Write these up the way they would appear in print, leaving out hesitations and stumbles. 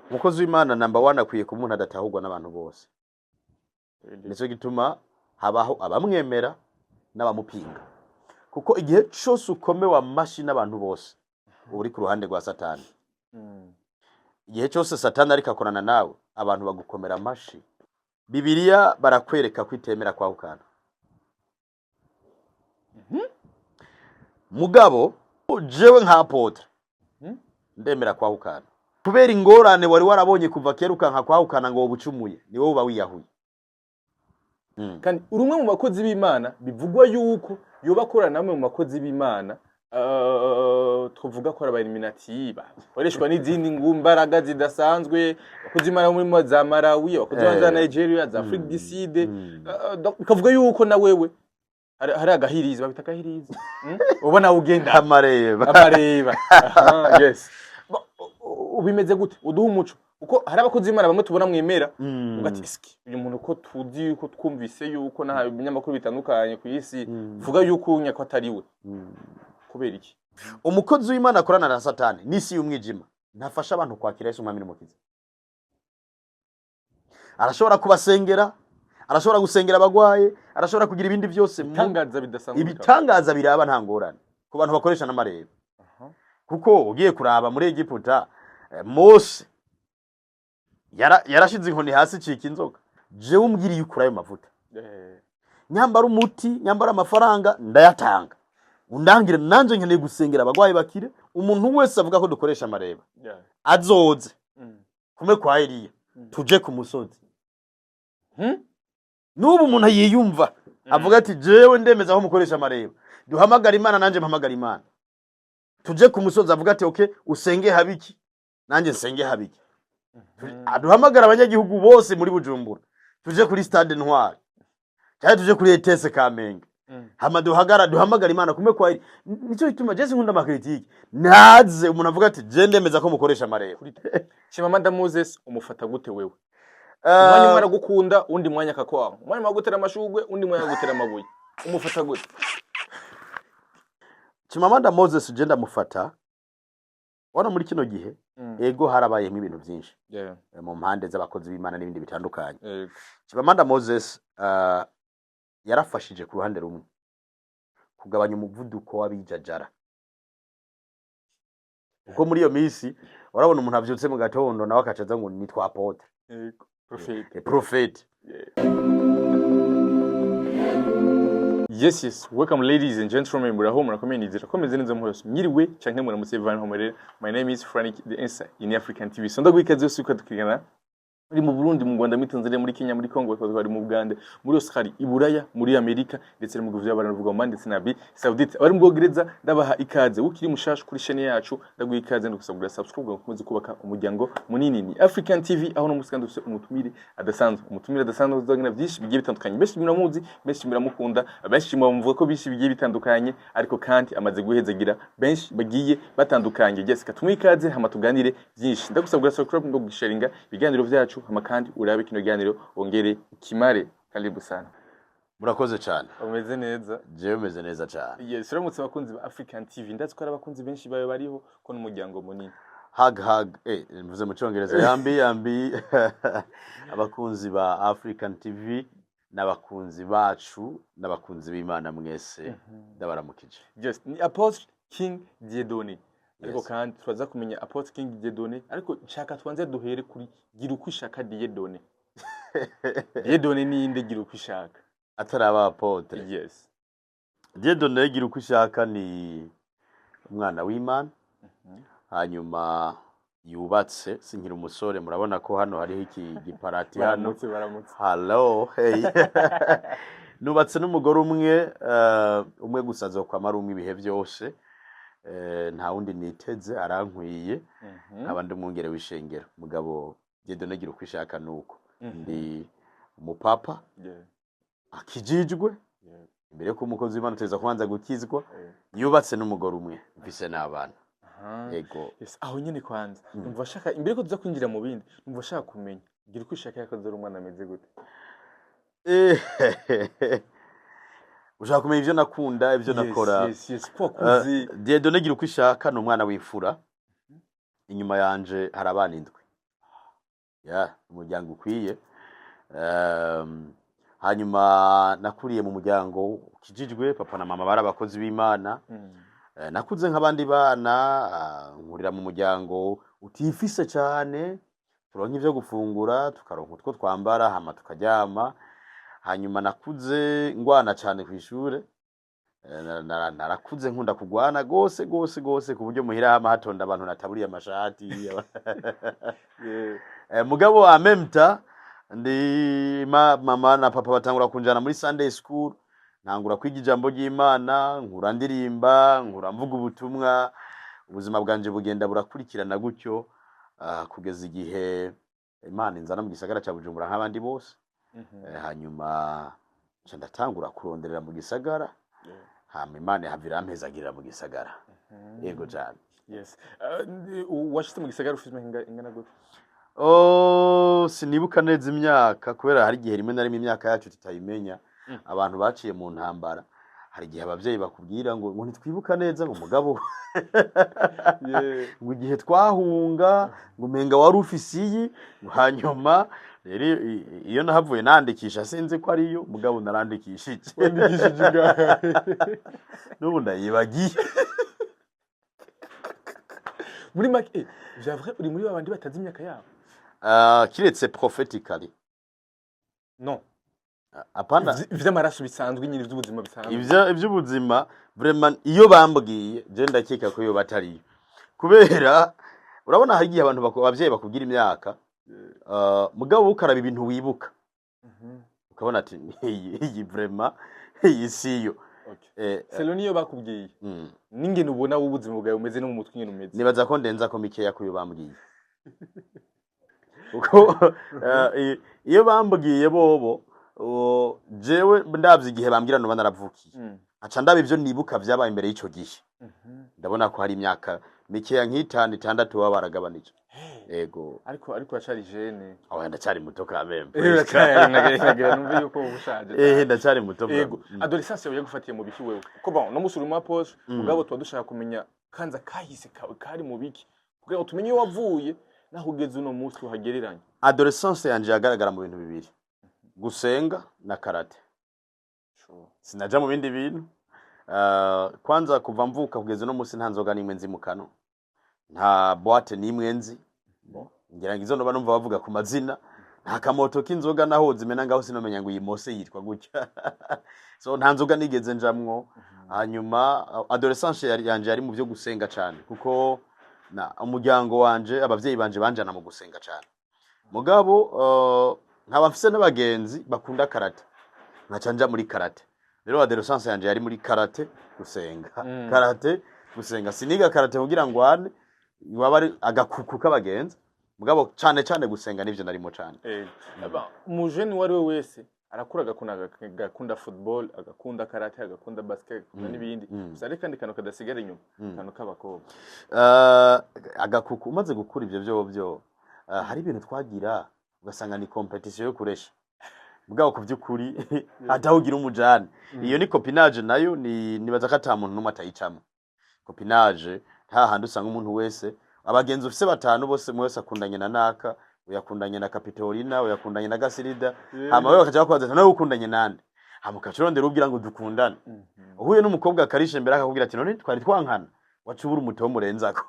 umukozi w'Imana number 1 akwiye ku muntu adatahurwa n'abantu bose. Nico gituma habaho abamwemera n'abamupinga. Kuko igihe cyose ukomewe amashi n'abantu bose uri ku ruhande rwa Satani. Igihe cyose Satani ariko akorana nawe abantu bagukomera amashi. Bibiliya barakwereka kwitemera kwa ukana. Mugabo jewe nka apotre ndemera kwa ukana. Kubera ingorane wari warabonye kuva kera ukanka kwa ukana ngo ubucumuye ni wowe uba wiyahuye. Kandi urumwe mu bakozi b'Imana bivugwa yuko yoba akorana namwe mu bakozi b'Imana tuvuga ko Illuminati bareshwa n'izindi ngumbaraga zidasanzwe abakozi b'Imana muri za Malawi abakozi za Nigeria za Afrique du Sud ukavuga yuko na wewe hari agahirizi babita agahirizi ubona ugenda amareba yes ubimeze gute uduha umuco uko hari abakozi b'Imana bamwe tubona mwemera ugati iski uyu muntu ko tuzi ko twumvise yuko na ibinyamakuru bitandukanye ku isi vuga yuko unyako atari we kubera iki umukozi w'Imana akorana na Satani nisi y'umwijima ntafasha abantu kwakira Yesu umwami n'umukiza. Arashobora kubasengera, arashobora gusengera abagwaye, arashobora kugira ibindi byose ibitangaza biraba nta ngorane ku bantu bakoresha n'amareba. Kuko ugiye kuraba muri Egiputa Mose yarashize inkoni hasi cika inzoka. Je umbwiriye ukura ayo mavuta. Nyambara umuti, nyambara amafaranga ndayatanga. Undangira nanje nkeneye gusengera abagwayi bakire. Umuntu wese avuga ko dukoresha amareba. Azoze. Kume kwa Eliya. Tuje ku musozi. Nubu umuntu yiyumva avuga ati jewe ndemeza aho mukoresha amareba. Duhamagara Imana nanje mpamagara Imana. Tuje ku musozi avuga ati okay usenge habiki. Nanje nsenge habiki. Duhamagara abanyagihugu bose muri Bujumbura. Tuje kuri Stade Ntwari. Cyane tuje kuri ETS Kamenge. Hama duhamagara Imana kume kwa nico bituma Jesse nkunda makritiki. Naze umuntu avuga ati je ndemeza ko mukoresha amareba. Chimamanda Moses umufata gute wewe? Umwanya umwe aragukunda undi mwanya akakwaho. Umwanya agutera amashugwe undi mwanya agutera amabuye. Umufata gute? Chimamanda Moses je ndamufata wana muri kino gihe ego harabaye nk'ibintu byinshi mu mpande z'abakozi b'Imana n'ibindi bitandukanye. Chimamanda Moses yarafashije ku ruhande rumwe kugabanya umuvuduko w'abijajara. Uko muri iyo misi urabona umuntu avyutse mu gatondo nawe akacaza ngo nitwa apotre prophet. Yes, welcome ladies and gentlemen. Muraho murakomeye nizira komeze neza muhose nyiriwe canke muramutse Van Homerere. My name is Frank the Answer in African TV. So ndagwikaze yose uko tukigana muri mu Burundi, mu Rwanda, muri Tanzania, muri Kenya, muri Congo, bari mu Uganda, muri Australia, i Buraya, muri Amerika ndetse no mu gihugu by'abantu bavuga ndetse na Saudite. Abari mu Bwongereza ndabaha ikaze. Ukiri mushasha kuri chaîne yacu ndaguha ikaze ndagusabira subscribe ukomeze kubaka umuryango munini ni African TV, aho no musikanda dufite umutumire adasanzwe uzagina byinshi bigiye bitandukanye. Benshi muramuzi, benshi muramukunda, benshi muvuga ko bishi bigiye bitandukanye, ariko kandi amaze guhezagira benshi bagiye batandukanye. Jessica tumwikaze hama tuganire byinshi. Ndagusabira subscribe no gusharinga ibiganiro byacu hama kandi urabe kino ganiro ongere kimare. Karibu sana. Murakoze cyane. Umeze neza? Jewe umeze neza cyane. Yes, uramutse bakunzi ba African TV ndazi ko abakunzi benshi bayo bariho ko n'umuryango munini. Hug mvuze mu cyongereza yambi abakunzi ba African TV n'abakunzi bacu n'abakunzi b'Imana mwese ndabaramukije. Just ni Apostle King Dieudonné. Ariko kandi turaza kumenya Apostle King Dieudonné, ariko nshaka twanze duhere kuri gira uko ishaka Dieudonné. Dieudonné ni inde gira uko ishaka ataraba apotre? Yes. Dieudonné gira uko ishaka ni umwana w'Imana. Hanyuma yubatse sinkira umusore, murabona ko hano hariho iki giparati hano. Baramutse. Hello, hey. Nubatse n'umugore umwe gusaza kwa marumwe ibihe byose. Nta wundi niteze arankwiye abandi umwungere w'ishengero. Mugabo Dieudonné gira uko ishaka nuko ndi umupapa akijijwe imbere ko umukozi w'Imana teza kubanza gukizwa. Yubatse n'umugore umwe mfise n'abana. Yego. Yes, aho nyine kwanza numva shaka imbere ko tuza kwinjira mu bindi numva shaka kumenya gira uko ishaka yakoze umwana ameze gute. Ushaka kumenya ivyo nakunda ivyo nakora? Yes, pokuzi. Dieudonné gira uko ishaka no mwana w'imfura. Inyuma yanje hari abana indwi. ya umuryango ukwiye. Hanyuma nakuriye mu muryango ukijijwe, papa na mama bari abakozi b'Imana. Nakuze nk'abandi bana, nkurira mu muryango utifise cyane, turonka ivyo gufungura, tukaronka utwo twambara, hama tukaryama. Hanyuma nakuze ngwana cyane ku ishure, narakuze nkunda kugwana gose ku buryo muhira hama hatonda abantu nataburiye amashati. Mugabo en même temps ndi mama na papa batangura kunjana muri Sunday school, ntangura kwiga ijambo ry'Imana, nkura ndirimba, nkura mvuga ubutumwa, ubuzima bwanje bugenda burakurikirana gutyo kugeza igihe Imana inzana mu gisagara cya Bujumbura nk'abandi bose. Hanyuma ndatangura kuronderera mu gisagara, hama Imana havira ampezagirira mu gisagara. Yego cyane. Yes. Washitse mu gisagara ufite ingana gute? Sinibuka neza imyaka, kubera hari igihe rimwe na rimwe imyaka yacu tutayimenya. Abantu baciye mu ntambara, hari igihe abavyeyi bakubwira ngo ntitwibuka neza ngo mugabo ngo igihe twahunga ngo menga wari ufise iyi. Hanyuma rero iyo nahavuye nandikisha sinzi ko ariyo, mugabo narandikishije. Wandikishije ngaha n'ubu ndayibagiye. Muri make j'avrais uri muri babandi batazi imyaka yabo. Kiretse prophetically. Non. Apana ivy'amaraso bisanzwe nyine ivy'ubuzima bisanzwe. Ivy'ubuzima vraiment iyo bambwiye je ndakeka ko yo batariyo. Kubera urabona hari igihe abantu abavyeyi bakubwira imyaka, mugabo ukaraba ibintu wibuka. Ukabona ati iyi vraiment iyi siyo. Okay. Seloniyo bakubwiye. Ningene ubona ubuzima bwawe umeze no mu mutwe nyine umeze. Nibaza ko ndenza ko mikeya kuyo bambwiye. Uko iyo bambwiye bobo jewe ndavye igihe bambwira no banaravukiye. Aca ndaba ivyo nibuka vyabaye imbere y'ico gihe. Ndabona ko hari imyaka mikeya nk'itanu itandatu baba baragabanije. Yego. Ariko acari jeune. Ndacari muto kamembe. Nagira numva yuko ubushaje. Ndacari muto. Yego. Adolescence yawe yagufatiye mu biki wewe? Ko bon no musuri mu poche, mugabo twa dushaka kumenya kanza kahise kawe kari mu biki. Kugira utumenye iyo wavuye naho ugeze uno munsi uhagereranye. Adolescence yanje yagaragara mu bintu bibiri: gusenga na karate. Sinaja mu bindi bintu. Kwanza kuva mvuka kugeza no munsi nta nzoga nimwe nzi mu kano, nta boîte nimwe nzi. Ngira ngizo no banumva bavuga ku mazina, nta kamoto k'inzoga naho zimena ngaho sinomenya ngo iyi mose yitwa gutya. So nta nzoga nigeze njamwo. Hanyuma adolescence yanje yari mu byo gusenga cyane, kuko umuryango wanje abavyeyi banje banjana mu gusenga cyane. Mugabo nkaba mfise n'abagenzi bakunda karate, nkacanja muri karate. Rero adolescence yanje yari muri karate gusenga. Karate gusenga, siniga karate kugira ngo ane waba ari agakuku k'abagenzi, mugabo cyane gusenga nivyo narimo cyane. Umujeni wari we wese arakura agakunda football, agakunda karate, agakunda basket n'ibindi. Sare kandi kano kadasigara inyuma, kano k'abakobwa. Agakuku umaze gukura ivyo byo hari ibintu twagira ugasanga ni competition yo kuresha. Mugabo ku byukuri atahugira umujane. Iyo ni copinage, nayo nibaza ko ata muntu numwe atayicamo. Copinage nta handi usanga umuntu wese abagenzi ufise batanu bose mwese akundanye na naka, uyakundanye na Capitolina, uyakundanye na Gasirida, hama wewe bakaja bakwaza nawe ukundanye nande. Hama ukacurondera ubwira ngo dukundane. Uhuye n'umukobwa akarishe mbere akakubwira ati none twari twankana, wacubura umuto murenzako.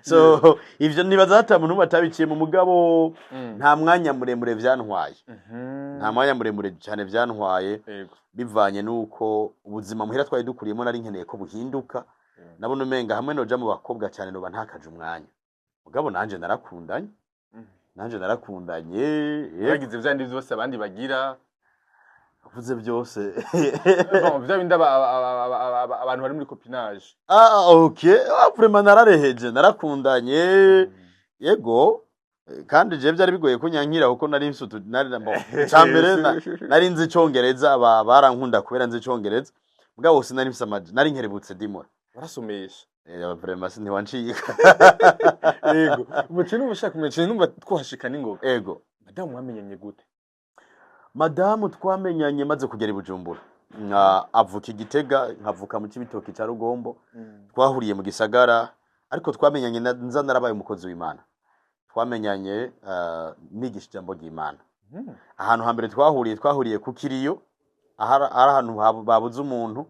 So ivyo nibaza ata muntu batabikiye mu mugabo, nta mwanya muremure vyantwaye. Nta mwanya muremure cyane vyantwaye, bivanye nuko ubuzima muhira twari dukuriyemo nari nkeneye ko buhinduka. Nabona umenga hamwe noja mu bakobwa cyane no bantakaje umwanya. Mugabo nanje narakundanye. Yagize vyandi byose abandi bagira. Uvuze byose. Vya binda abantu bari muri copinage. Okay. Vraiment narareheje, narakundanye. Yego. Kandi je byari bigoye kunyankira kuko nari nsutu nari cyambere nari nzi Congereza, barankunda kubera nzi Congereza. Mugabo sinari mfise nari nkerebutse dimora. Warasomesha. Vraiment ntiwancika. Yego. Umucyo n'ubushaka kumenya numva twashika n'ingoga. Yego. Madamu mwamenyanye gute? Madamu twamenyanye maze kugera i Bujumbura. Avuka Igitega, nkavuka mu Cibitoke cya Rugombo. Twahuriye mu gisagara, ariko twamenyanye nza narabaye umukozi w'Imana. twamenyanye nigisha ijambo ry'Imana. Ahantu hambere twahuriye ku Kiriyo, ari ahantu babuze umuntu,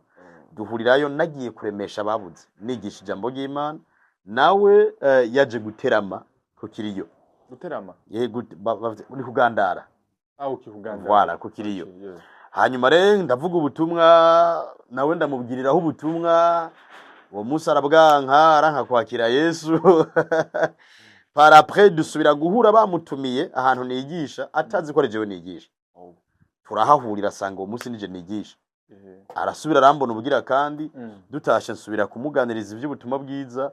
duhurirayo nagiye kuremesha babuze nigisha ijambo ry'Imana, nawe yaje guterama ku Kiriyo. Guterama? Uri kugandara. Ukihugandara. Voilà, ku Kiriyo. Hanyuma rero ndavuga ubutumwa, nawe ndamubwiriraho ubutumwa, uwo munsi arabwanka, aranka kwakira Yesu. Par après dusubira guhura bamutumiye ahantu nigisha, atazi ko rejewe nigisha. Turahahurira asanga uwo munsi nije nigisha. Arasubira arambona ubugira kandi dutashe nsubira kumuganiriza iby'ubutumwa bwiza.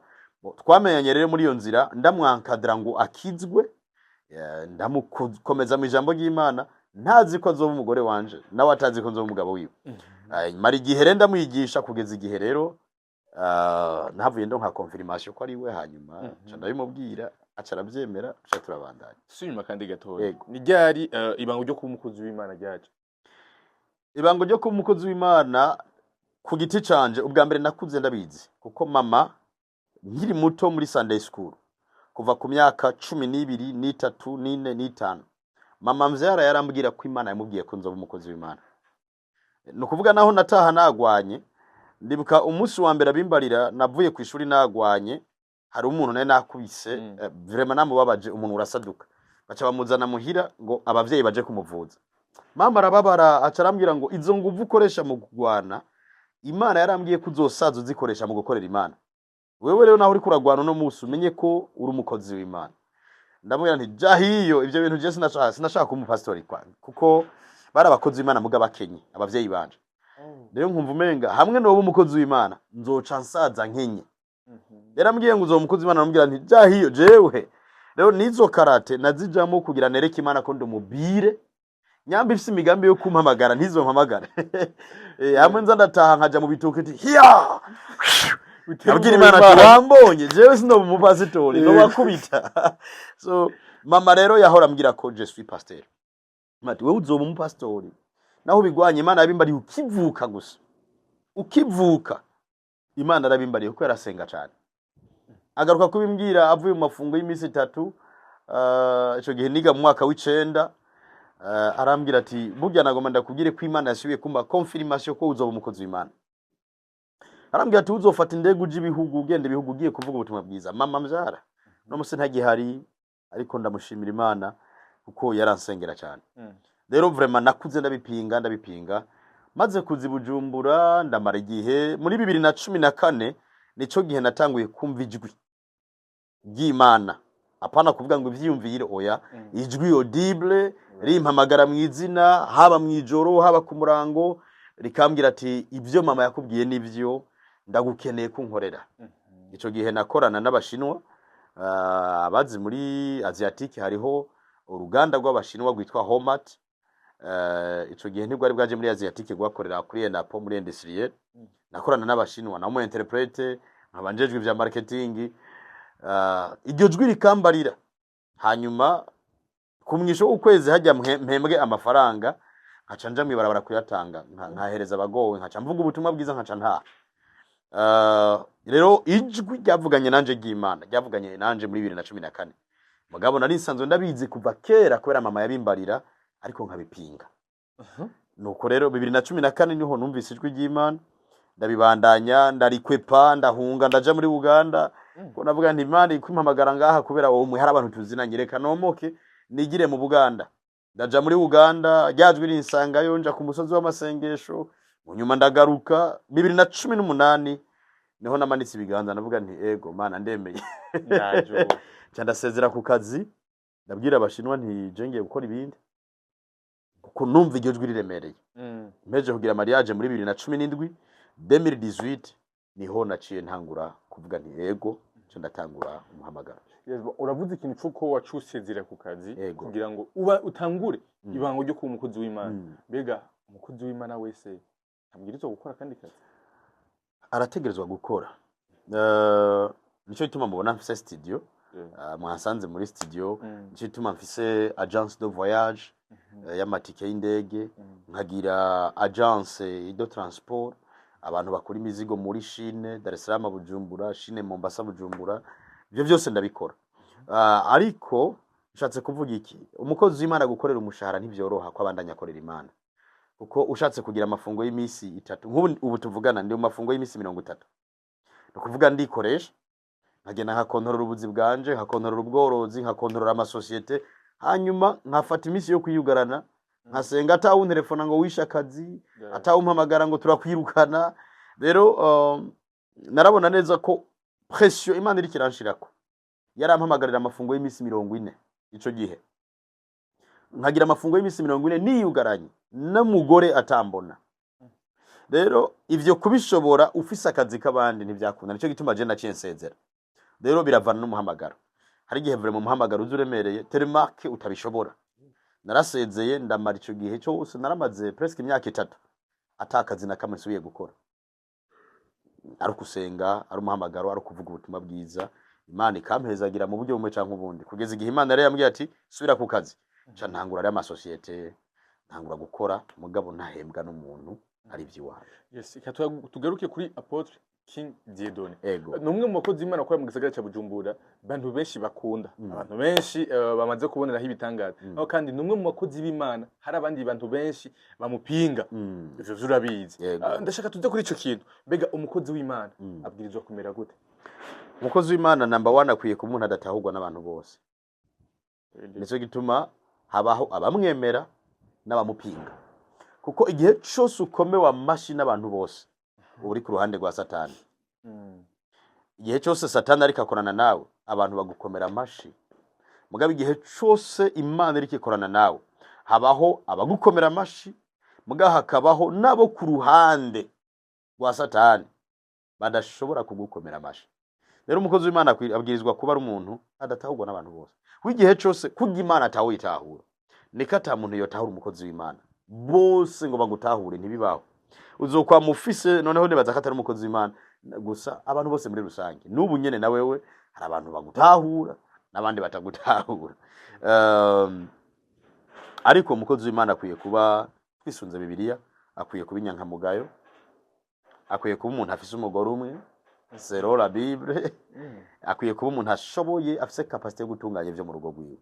Twamenyanye rero muri iyo nzira, ndamwankadira ngo akizwe, ndamukomeza mu ijambo ry'Imana, ntazi ko azoba umugore wanje, nawe atazi ko nzoba umugabo wiwe. Mara igihe rero ndamwigisha kugeza igihe rero navuye ndo nka confirmation ko ari we, hanyuma nca ndabimubwira, aca arabyemera, aca turabandanya. Sunyuma kandi gatoya. Ni ryari ibango ryo kuba umukozi w'Imana ryaje? Ibango ryo kuba umukozi w'Imana ku giti canje, ubwa mbere nakuze ndabizi, kuko mama nkiri muto muri Sunday school, kuva ku myaka 12, 13, 14, 15, mama mvyara yarambwira ko Imana yamubwiye ko nzoba umukozi w'Imana. No kuvuga naho nataha nagwanye, ndibuka umunsi wa mbere abimbarira, navuye ku ishuri nagwanye, hari umuntu naye nakubise, vraiment namubabaje, umuntu urasaduka, baca bamuzana muhira ngo abavyeyi baje kumuvuza. Mama arababara, aca arambwira ngo izo nguvu ukoresha mu kugwana, Imana yarambwiye ko uzosaza uzikoresha mu gukorera Imana. Wewe rero naho uri kuragwana no musi umenye ko uri umukozi w'Imana. Ndamubwira nti jahiyo, ivyo bintu je sinashaka kumupastori kwanjye, kuko bari abakozi w'Imana muga bakenye abavyeyi banje. Rero nkumva umenga hamwe no umukozi w'Imana nzoca nsaza nkenye. Yarambwiye ngo uzo umukozi w'Imana, namubwira nti jahiyo jewe rero nizo karate nazijamo kugira nereke Imana ko ndumubire, nyamba ifise imigambi yo kumpamagara ntizo mpamagara. Hamwe nza ndataha nkaja mu bituke ati hiya, abwira Imana ati wambonye jewe sino umupasitori no wakubita. So mama rero yahora ambwira ko je suis pasteur. Mati wewe uzoba umupasitori, naho bigwanye Imana yabimbariye ukivuka gusa, ukivuka Imana arabimbariye kuko yarasenga cyane. Agaruka kubimbwira avuye mu mafungo y'imisi 3, ico gihe niga mu mwaka w'9, arambwira ati burya nagomba ndakubwire ko Imana yasubiye kumba confirmation ko uzoba umukozi w'Imana. Arambwira ati uzofata indege uje ibihugu, ugende ibihugu ugiye kuvuga ubutumwa bwiza. Mama mbyara no musi ntagihari, ariko ndamushimira Imana kuko yaransengera cyane. Rero vraiment nakuze ndabipinga, maze kuzibujumbura ndamara igihe muri 2014, nico gihe natanguye kumva ijwi ry'Imana. Apana kuvuga ngo ivyiyumvire, oya, ijwi audible rimpamagara mu izina, haba mu ijoro haba ku murango, rikambwira ati ibyo mama yakubwiye nivyo, ndagukeneye kunkorera. Ico gihe nakorana n'abashinwa, abazi muri Asiatique hariho uruganda rw'abashinwa rwitwa Homat. Ico gihe nibwo ari bwaje muri Asiatique gwakorera kuri Enapo muri industriel. Nakorana n'abashinwa na mu interprete, nkabanjejwe vya marketing. Iryo jwi rikambarira, hanyuma kumwisho ukwezi hajya mpembwe amafaranga, nkaca nja mwibarabara kuyatanga, nkahereza abagowe, nkaca mvuga ubutumwa bwiza, nkaca nta. Rero ijwi ryavuganye nanje ry'Imana, ryavuganye nanje muri 2014. Mugabo nari nsanzwe ndabizi kuva kera kubera mama yabimbarira, ariko nkabipinga. Nuko rero 2014 niho numvise ijwi ry'Imana, ndabibandanya, ndarikwepa, ndahunga, ndaja muri Uganda. Ko navuga nti Imana ikumpamagara ngaha kubera wowe umwe hari abantu tuzinanye, reka nomoke nigire mu Buganda. Ndaja muri Uganda, ryajwi rinsangayo, nja ku musozi w'amasengesho, munyuma ndagaruka. 2018 niho namanitse ibiganza, navuga nti ego Mana ndemeye. Najo Ndasezera ku kazi, ndabwira abashinwa nti jengeye gukora ibindi, kuko numva iryo jwi riremereye. Mpeje kugira mariage muri 2017, 2018 niho naciye ntangura kuvuga nti ego, cyo ndatangura umuhamagara. Uravuze ikintu cyuko wacusezera ku kazi kugira ngo utangure ibango ryo kuba umukozi w'Imana. Bega umukozi w'Imana wese ambwirizwa gukora kandi kazi, arategerezwa gukora. Nico ituma mubona mfise studio, mwasanze muri studio. Nico ituma mfise agence de voyage y'amatike y'indege, nkagira agence de transport, abantu bakora imizigo muri Chine, Dar es Salaam, Bujumbura, Chine, Mombasa, Bujumbura. Ivyo byose ndabikora. ariko ushatse kuvuga iki umukozi w'Imana gukorera umushahara ntivyoroha ko abandanya akorera Imana kuko ushatse kugira amafungo y'imisi 3 ubu tuvugana ndi mu mafungo y'imisi 30 ukuvuga ndikoresha nkagenda nkakontorora ubuzi bwanje nkakontorora ubworozi nkakontorora amasosiyete hanyuma nkafata imisi yo kwiyugarana nkasenga atawu telefona ngo wisha akazi atawumpamagara ngo turakwirukana rero narabona neza ko pression Imana iri kiranshirako yarampamagarira amafungo y'imisi 40 ico gihe nkagira amafungo y'imisi 40 niyugaranye n'umugore atambona rero ivyo kubishobora ufise akazi kabandi ntivyakunda nico gituma je naciye nsezera rero biravana n'umuhamagaro hari igihe vure mu muhamagaro uzuremereye telemark utabishobora narasezeye ndamara ico gihe cyose naramaze presque imyaka 3 atakazi na kamwe subiye gukora ari kusenga ari umuhamagaro ari kuvuga ubutumwa bwiza Imana ikampezagira mu buryo bumwe canke ubundi kugeza igihe Imana rero yambwiye ati subira ku kazi ca ntangura ari amasosiyete ntangura gukora mugabo ntahembwa n'umuntu ari vyiwaje. Yes, tugaruke kuri Apotre King Dieudonné. Numwe mu bakozi Imana akora mu gisagara ca Bujumbura bantu benshi bakunda abantu benshi bamaze kuboneraho ibitangaza aho kandi numwe mu bakozi b'Imana hari abandi bantu benshi bamupinga ivyo zurabizi ndashaka tujye kuri ico kintu mbega umukozi w'Imana abwirizwa kumera gute? Umukozi w'Imana number 1 akwiye ku muntu adatahurwa n'abantu bose nico gituma habaho abamwemera n'abamupinga kuko igihe cyose ukomewe amashi n'abantu bose uri ku ruhande rwa Satani igihe cyose Satani ariko akorana nawe abantu bagukomera amashi mugabe igihe cyose Imana iri kikorana nawe habaho abagukomera amashi mugaha hakabaho nabo ku ruhande rwa Satani badashobora kugukomera amashi rero umukozi w'Imana abwirizwa kuba ari umuntu adatahurwa n'abantu bose w'igihe cyose kugira Imana atawitahura nikata muntu yotahura umukozi w'Imana bose ngo bagutahure ntibibaho uzokwa mufise noneho nebaza katari umukozi w'Imana gusa abantu bose muri rusange n'ubu nyene na wewe hari abantu bagutahura nabandi batagutahura ariko umukozi w'Imana akwiye kuba twisunze Bibiliya akwiye kuba inyankamugayo akwiye kuba umuntu afise umugore umwe zero la Bible akwiye kuba umuntu ashoboye afise capacité yo gutunganya ivyo mu rugo rwiwe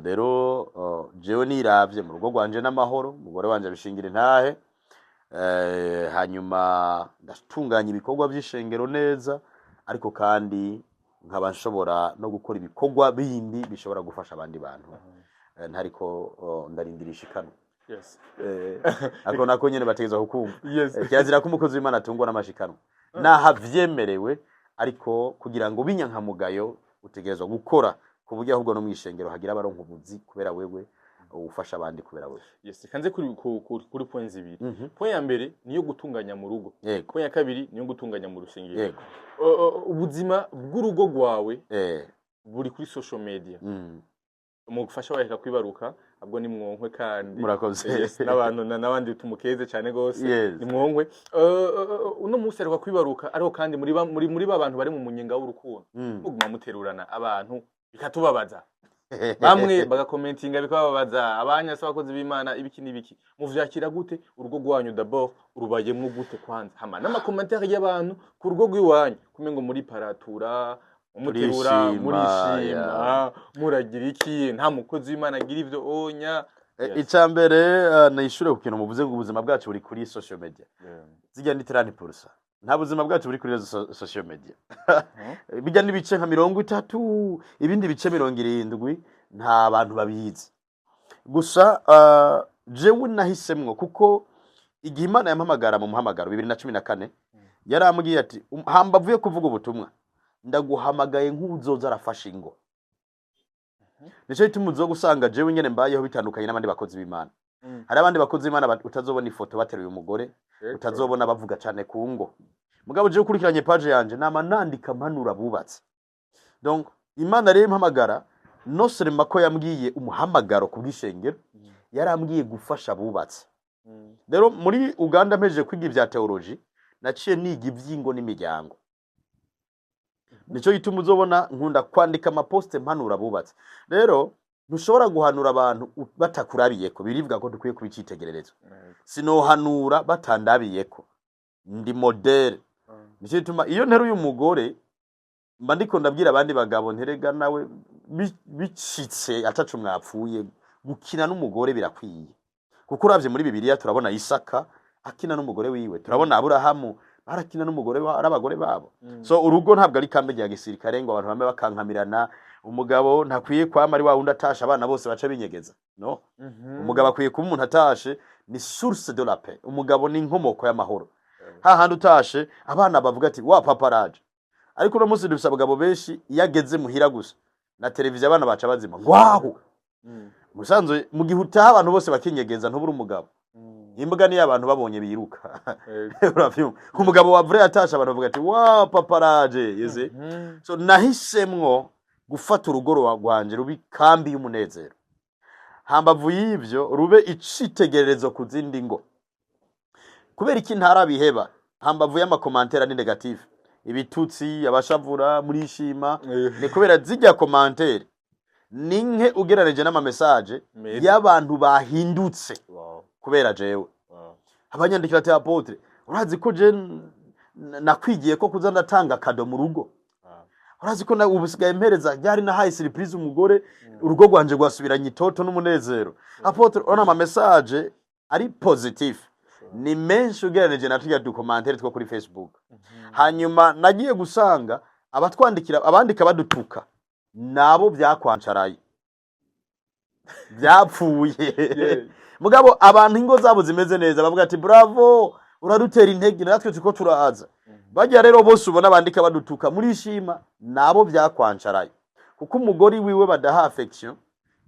rero jewe niravye mu rugo rwanje n'amahoro umugore wanje abishingira intahe hanyuma ndatunganya ibikorwa by'ishengero neza ariko kandi nkaba nshobora no gukora ibikorwa bindi bishobora gufasha abandi bantu ntariko ndarindirisha ikano yes ako nako nyene bategeza hukumva yes kirazira ko umukozi w'Imana atungwa n'amashikano nahavyemerewe ariko kugira ngo binyankamugayo utegerezwa gukora ku buryo ahubwo no mwishengero hagira abaronka ubuzi kubera wewe ufasha abandi kubera wewe. Yes, kanze kuri point zibiri. Point ya mbere niyo gutunganya mu rugo. Point ya kabiri niyo gutunganya mu rusengero. Ubuzima bw'urugo rwawe buri kuri social media. Mu gufasha bareka kwibaruka abwo ni mwonkwe kandi murakoze. Yes, n'abandi tumukeze cyane gose ni mwonkwe. Uno munsi ariko kwibaruka ariho kandi muri babantu bari mu munyenga w'urukundo. Muguma muterurana abantu bikatubabaza. Bamwe bagakomentinga bikababaza abanyasa bakozi b'Imana ibiki nibiki muvyakira gute urugo rwanyu d'abord urubayemwo gute kwanza hama n'amakomentari y'abantu ku rugo rw'iwanyu kumengo muri paratura umuterura murishima muragira iki nta mukozi w'Imana agira ivyo onya icambere nayishure ku kintu muvuze ngo ubuzima bwacu buri kuri social media zijya ni 30% nta buzima bwacu buri kuri social media bijya nibice nka 30 ibindi bice 70 nta bantu babizi gusa jewe nahisemwo kuko igihe Imana yampamagara mu muhamagaro 2014 yarambwiye ati hamba vuye kuvuga ubutumwa ndaguhamagaye nk'uzoza arafasha ingo nico ituma uzo gusanga jewe nyene mbayeho bitandukanye n'abandi bakozi b'Imana hari abandi bakozi b'Imana utazobona ifoto bateruye umugore utazobona bavuga cyane ku ngo mugabo je ukurikiranye page yanje nama nandika mpanura bubatse donc Imana rero impamagara no serema ko yambwiye umuhamagaro kubwishengero yarambwiye gufasha bubatse rero muri Uganda mpeje kwiga ibya theology naciye niga ivyingo n'imiryango nico gituma uzobona nkunda kwandika amaposte mpanura bubatse rero ntushobora guhanura abantu batakurabiye ko biribwa ko dukwiye kubicitegererezo sinohanura batandabiye ko ndi model nico gituma iyo nteruye umugore mba ndiko ndabwira abandi bagabo nterega nawe bicitse atacu mwapfuye gukina n'umugore birakwiye kuko uravye muri Bibiliya turabona Isaka akina n'umugore wiwe, turabona Aburahamu barakina n'umugore n'abagore babo. So urugo ntabwo ari kambe rya gisirikare ngo abantu bamwe bakankamirana. Umugabo ntakwiye kwama ari wa wundi atasha abana bose baca binyegeza, no. Umugabo akwiye kuba umuntu atashe ni source de la paix. Umugabo ni inkomoko y'amahoro. Hahandi utashe abana bavuga ati wa papa raje. Ariko no munsi dufise abagabo benshi yageze muhira gusa na televiziyo abana baca bazima ngwaho. Musanzwe mu gihe utaha abantu bose bakinyegeza ntubura umugabo. Imbwa ni abantu babonye biruka. Uravyumva? Umugabo wa vrai atasha abantu bavuga ati wa papa raje yeze. So nahisemwo gufata urugoro rwanje rubi kambi y'umunezero. Hambavu y'ivyo rube icitegererezo kuzindi ngo. Kubera iki ntarabiheba? Hambavu y'amakomentera ni negative. Ibitutsi abashavura muri shima ni kubera zijya commentaire ninke ugerereje n'ama message y'abantu bahindutse kubera jewe. Abanyandikira ati apotre urazi ko je nakwigiye ko kuza ndatanga kado mu rugo. Urazi ko na ubusigaye impereza ryari na high surprise umugore urugo rwanje rwasubiranye itoto n'umunezero. Apotre ona ama message ari positive ni menshi ugerereje na tujya du commentaire two kuri Facebook. Hanyuma nagiye gusanga abatwandikira abandika badutuka nabo byakwancaraye byapfuye. Mugabo abantu ingo zabo zimeze neza bavuga ati bravo uradutera intege natwe tuko turahaza. Bajya rero bose ubona bandika badutuka muri shima nabo byakwancaraye kuko umugori wiwe badaha affection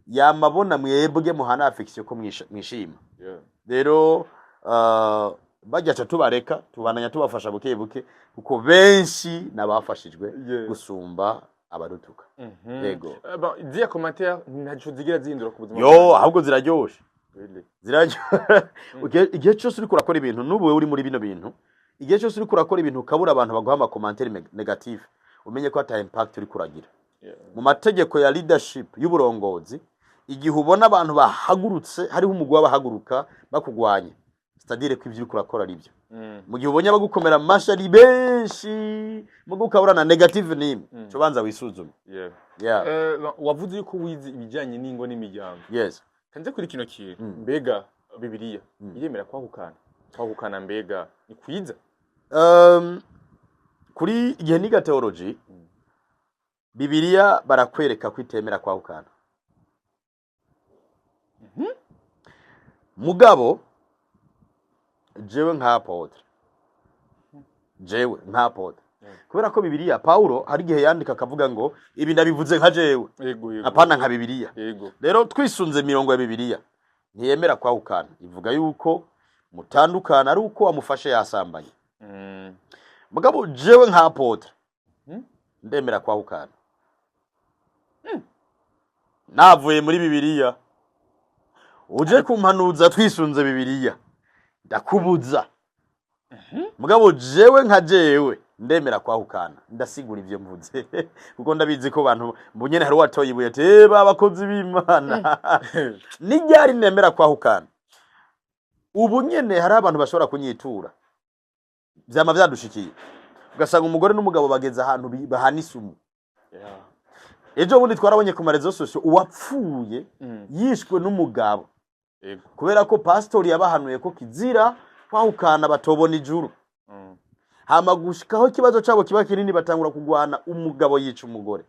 yamabona mwebwe muhana affection ko mwishima. Rero bajya tubareka tubananya tubafasha buke buke kuko benshi nabafashijwe gusumba abadutuka. Yego. Dia commentaire ntacho zigira zihindura ku buzima. Yo ahubwo ziraryoshe. Igihe cyose uri kurakora ibintu n'ubuwe uri muri bino bintu, igihe cyose uri kurakora ibintu kabura abantu baguha ama commentaire negative umenye ko ata impact uri kuragira. Mu mategeko ya leadership y'uburongozi igihe ubona abantu bahagurutse hariho umugwa bahaguruka bakugwanya c'est-à-dire ko ivyo uri kurakora ari byo. Mu gihe ubonye bagukomera amashari benshi mugukabura na negative nime cyo banza wisuzume. Wavuze yuko wizi ibijanye n'ingo n'imiryango. Yes. Kanze kuri kino kintu mbega Bibiliya iremera kwahukana mbega ni kwiza? Kuri igihe niga theology Bibiliya barakwereka kwitemera kwahukana. Mugabo jewe nka apotre kubera ko Bibiliya Paulo hari gihe yandika akavuga ngo ibi ndabivuze nka jewe apana nka Bibiliya. Rero twisunze mirongo ya Bibiliya ntiyemera kwahukana, ivuga yuko mutandukana ari uko amufashe yasambanye. Mugabo jewe nka apotre ndemera kwahukana. Navuye muri Bibiliya uje kumpanuza twisunze Bibiliya ndakubuza. Mugabo jewe nka jewe ndemera kwahukana ndasigura ivyo mvuze kuko ndabizi ko abantu bunyene hari watoye ibuye ati bakozi b'Imana nijyari ndemera kwahukana. Ubu nyene hari abantu bashobora kunyitura vyama vyadushikiye ugasanga umugore n'umugabo bageze ahantu bahanisumu. Ejo bundi twarabonye ku marezo social uwapfuye yishwe n'umugabo kubera ko pastori yabahanuye ko kizira kwahukana batobona ijuru. Hama gushikaho kibazo cabo kiba kinini batangura kugwana umugabo yica umugore.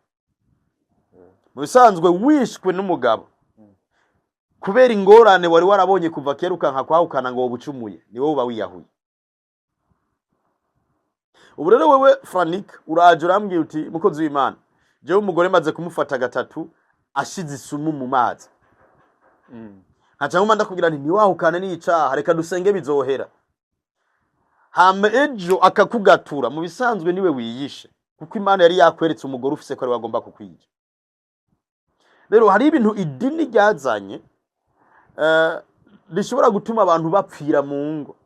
Mu bisanzwe wishwe n'umugabo kubera ingorane wari warabonye kuva keruka nka kwahukana ngo wobucumuye ni wowe bawiyahuye. Ubu rero wewe Franik uraje urambwiye uti mukozi w'Imana jewe umugore maze kumufata gatatu ashize isumu mu mazi. Hacanguma ndakubwira nti ni wahukana n'icaha reka dusenge bizohera. Hama ejo akakugatura mu bisanzwe niwe wiyishe kuko Imana yari yakweretse umugore ufise ko ari wagomba kukwiga. Rero hari ibintu idini ryazanye bishobora gutuma abantu bapfira mu ngo.